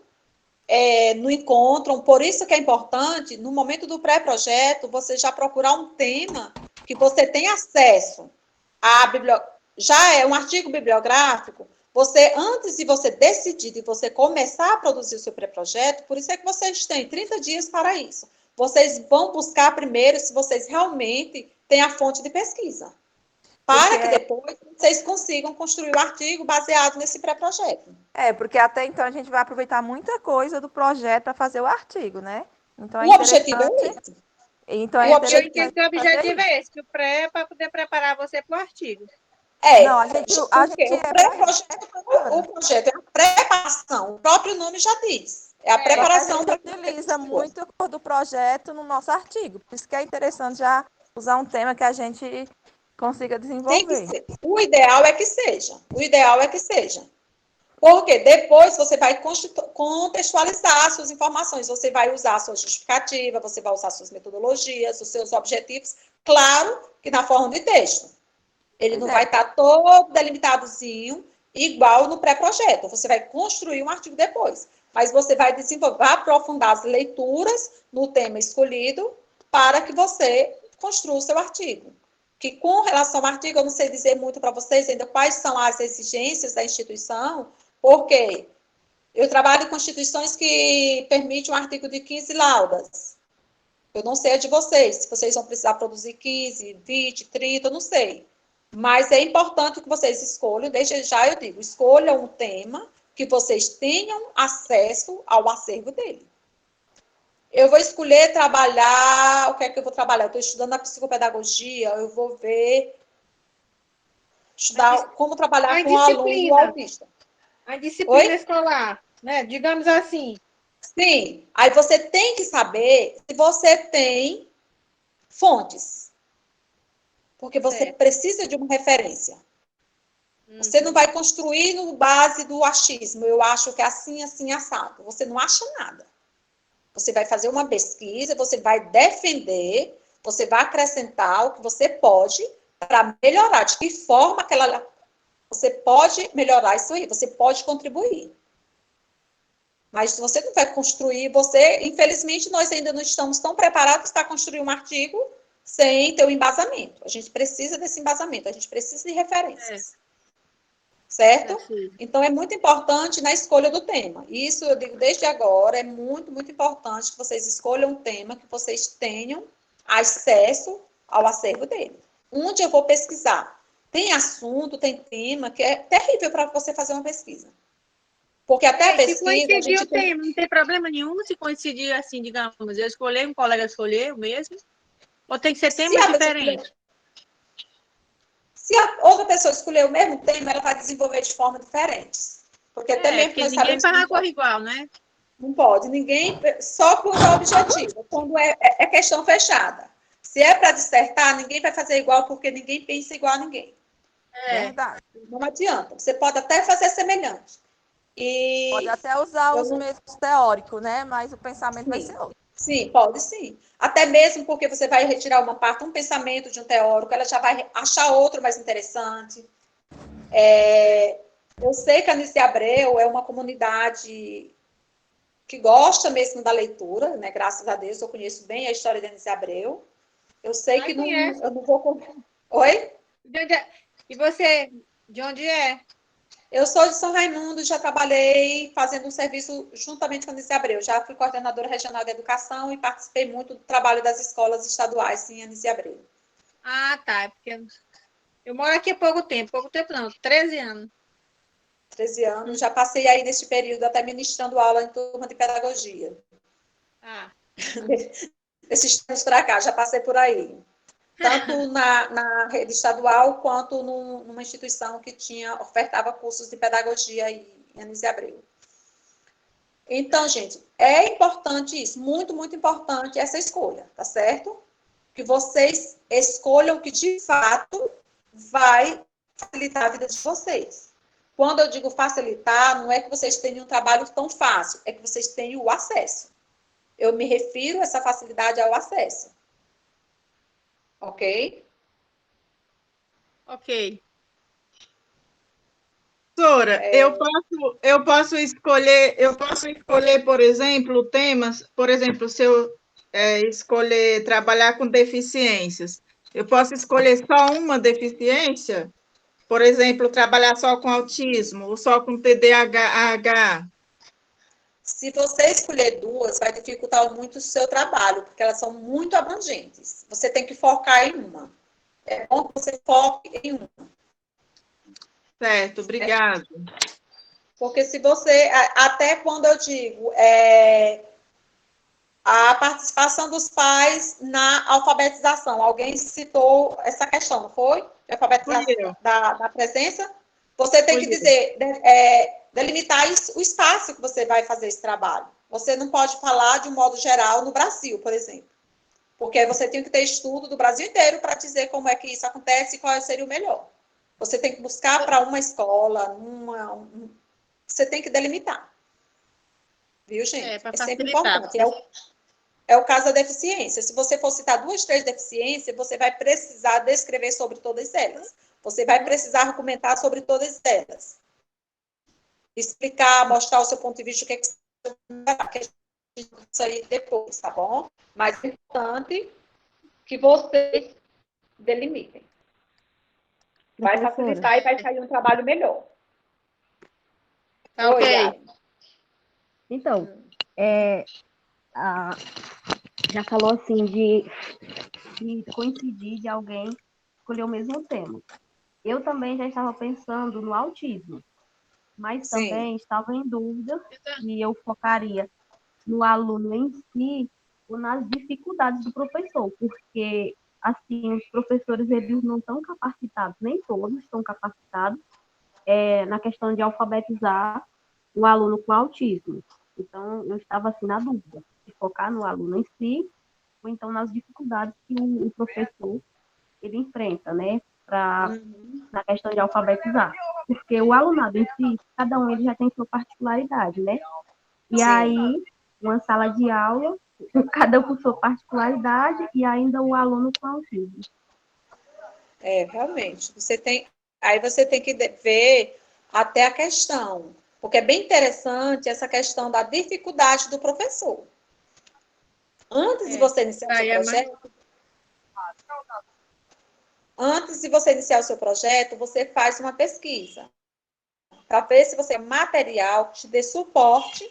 não encontram. Por isso que é importante, no momento do pré-projeto, você já procurar um tema que você tem acesso já é um artigo bibliográfico, você, antes de você decidir, de você começar a produzir o seu pré-projeto, por isso é que vocês têm 30 dias para isso. Vocês vão buscar primeiro se vocês realmente têm a fonte de pesquisa, para que depois vocês consigam construir o artigo baseado nesse pré-projeto. Porque até então a gente vai aproveitar muita coisa do projeto para fazer o artigo, né? Então, o objetivo é esse. Então, o objetivo é esse, que o pré é para poder preparar você para o artigo. Não, a gente o projeto é a preparação, o próprio nome já diz. É a preparação. A gente utiliza muito do projeto no nosso artigo, por isso que é interessante já usar um tema que a gente consiga desenvolver. Tem que ser. O ideal é que seja. Porque depois você vai contextualizar as suas informações, você vai usar a sua justificativa, você vai usar suas metodologias, os seus objetivos, claro que na forma de texto. Ele Pois não é. vai estar todo delimitadozinho, igual no pré-projeto. Você vai construir um artigo depois. Mas você vai desenvolver, vai aprofundar as leituras no tema escolhido para que você construa o seu artigo. Que com relação ao artigo, eu não sei dizer muito para vocês ainda quais são as exigências da instituição, porque eu trabalho com instituições que permitem um artigo de 15 laudas. Eu não sei a de vocês, se vocês vão precisar produzir 15, 20, 30, eu não sei. Mas é importante que vocês escolham, desde já eu digo, escolham um tema que vocês tenham acesso ao acervo dele. Eu vou escolher trabalhar, o que é que eu vou trabalhar? Eu estou estudando a psicopedagogia, eu vou estudar como trabalhar com o aluno autista. A disciplina Oi? escolar, né? Digamos assim. Sim, aí você tem que saber se você tem fontes, porque você Certo. precisa de uma referência. Você não vai construir no base do achismo, eu acho que é assim, assim, assado. Você não acha nada. Você vai fazer uma pesquisa, você vai defender, você vai acrescentar o que você pode para melhorar. De que forma você pode melhorar isso aí, você pode contribuir. Mas você não vai construir, infelizmente, nós ainda não estamos tão preparados para construir um artigo sem ter o embasamento. A gente precisa desse embasamento, a gente precisa de referências. Certo? Então, é muito importante na escolha do tema. Isso eu digo desde agora, é muito, muito importante que vocês escolham um tema que vocês tenham acesso ao acervo dele. Onde eu vou pesquisar? Tem assunto, tem tema que é terrível para você fazer uma pesquisa. Porque até a pesquisa... Se coincidir o tema, não tem problema nenhum se coincidir assim, digamos, eu escolher, um colega escolher o mesmo, ou tem que ser temas diferentes? Se a outra pessoa escolher o mesmo tema, ela vai desenvolver de forma diferente. Porque até mesmo porque ninguém faz a cor igual, né? Não pode, ninguém, só por objetivo, quando é questão fechada. Se é para dissertar, ninguém vai fazer igual, porque ninguém pensa igual a ninguém. Verdade. Não adianta. Você pode até fazer semelhante. Pode até usar os mesmos teóricos, né? Mas o pensamento vai ser outro. Sim, pode sim. Até mesmo porque você vai retirar uma parte, um pensamento de um teórico, ela já vai achar outro mais interessante. Eu sei que a Anice Abreu é uma comunidade que gosta mesmo da leitura, né? Graças a Deus, eu conheço bem a história da Anice Abreu. Eu sei que eu não vou... Oi? E você, de onde é? Eu sou de São Raimundo, já trabalhei fazendo um serviço juntamente com a Anice Abreu. Já fui coordenadora regional de educação e participei muito do trabalho das escolas estaduais em Anice Abreu. Ah, tá. Porque eu moro aqui há pouco tempo não, 13 anos. 13 anos, já passei aí nesse período até ministrando aula em turma de pedagogia. Esses tempos para cá, já passei por aí. Tanto na rede estadual, quanto numa instituição que ofertava cursos de pedagogia em Anice Abreu. Então, gente, é importante isso, muito, muito importante essa escolha, tá certo? Que vocês escolham o que, de fato, vai facilitar a vida de vocês. Quando eu digo facilitar, não é que vocês tenham um trabalho tão fácil, é que vocês tenham o acesso. Eu me refiro a essa facilidade ao acesso. Ok? Ok. Professora, eu posso escolher, por exemplo, temas, por exemplo, se eu escolher trabalhar com deficiências, eu posso escolher só uma deficiência? Por exemplo, trabalhar só com autismo ou só com TDAH? Se você escolher duas, vai dificultar muito o seu trabalho, porque elas são muito abrangentes. Você tem que focar em uma. É bom que você foque em uma. Certo, obrigada. Porque se você, até quando eu digo, a participação dos pais na alfabetização, alguém citou essa questão, não foi? De alfabetização da presença? Você tem que dizer, delimitar o espaço que você vai fazer esse trabalho. Você não pode falar de um modo geral no Brasil, por exemplo. Porque você tem que ter estudo do Brasil inteiro para dizer como é que isso acontece e qual seria o melhor. Você tem que buscar para uma escola, você tem que delimitar. Viu, gente? É sempre importante. É o caso da deficiência. Se você for citar 2, 3 deficiências, você vai precisar descrever sobre todas elas. Você vai precisar argumentar sobre todas elas. Explicar, mostrar o seu ponto de vista, o que é que você isso aí depois, tá bom? Mas é importante que vocês delimitem. Vai facilitar e vai sair um trabalho melhor. Tá ok. Yara. Então, já falou assim de coincidir de alguém escolher o mesmo tema. Eu também já estava pensando no autismo, mas Sim. também estava em dúvida se eu focaria no aluno em si ou nas dificuldades do professor, porque assim os professores eles não estão capacitados, nem todos estão capacitados na questão de alfabetizar o aluno com autismo. Então eu estava assim na dúvida de focar no aluno em si ou então nas dificuldades que o professor ele enfrenta, né, na questão de alfabetizar. Porque o alunado em si, cada um ele já tem sua particularidade, né? E Sim. aí, uma sala de aula, cada um com sua particularidade e ainda o aluno com autismo. Realmente. Aí você tem que ver até a questão, porque é bem interessante essa questão da dificuldade do professor. Antes de você iniciar o seu projeto, você faz uma pesquisa para ver se você tem material que te dê suporte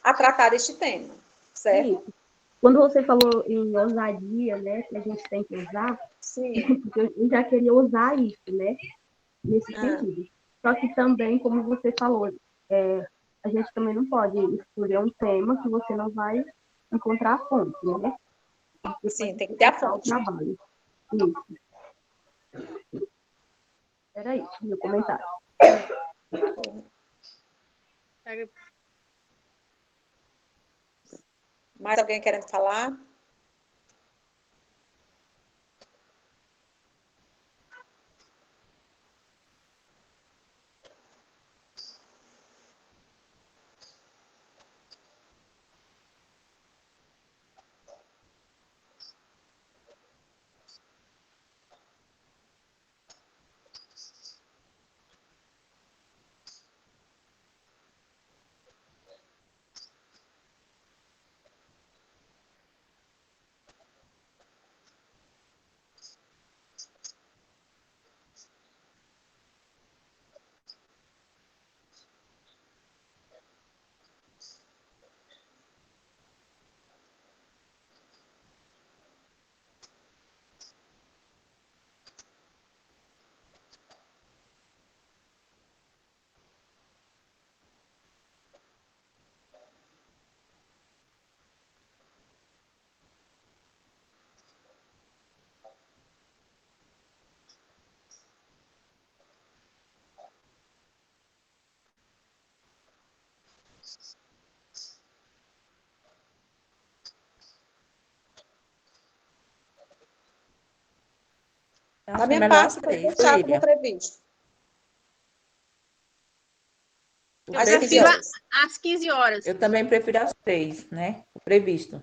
a tratar este tema, certo? Isso. Quando você falou em ousadia, né, que a gente tem que usar, Sim. eu já queria usar isso, né, nesse sentido. Só que também, como você falou, a gente também não pode escolher um tema que você não vai encontrar a fonte, né? Sim, tem que ter a fonte. Trabalho. Isso. Era isso, meu comentário. Mais alguém querendo falar? Da minha parte, foi fechado como previsto. Eu prefiro às 15 horas. Eu também prefiro às 3, né? O previsto.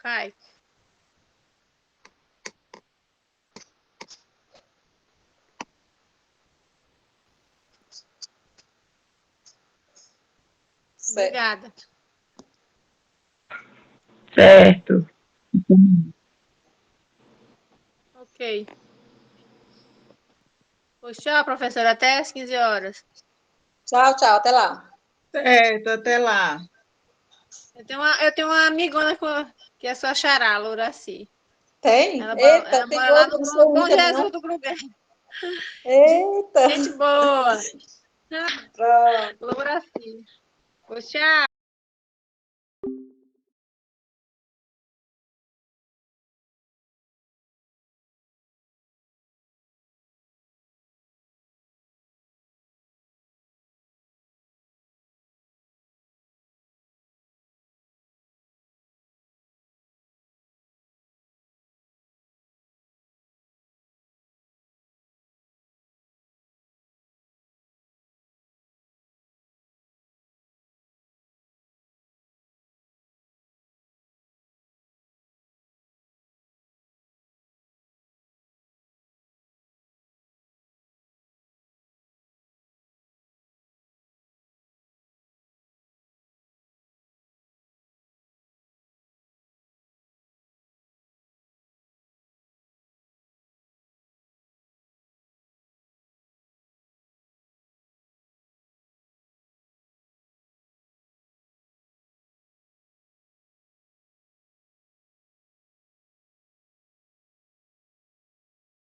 Ok. Obrigada. Certo. Ok. Pois tchau, professora. Até às 15 horas. Tchau, tchau. Até lá. Certo, até lá. Eu tenho uma amigona que é sua xará, Louraci. Tem? Ela, Eita, ela tem mora lá outra, no não sei Bom muita, Jesus não. do Grugué. Eita, Gente boa. pronto. Louraci. Pois tchau.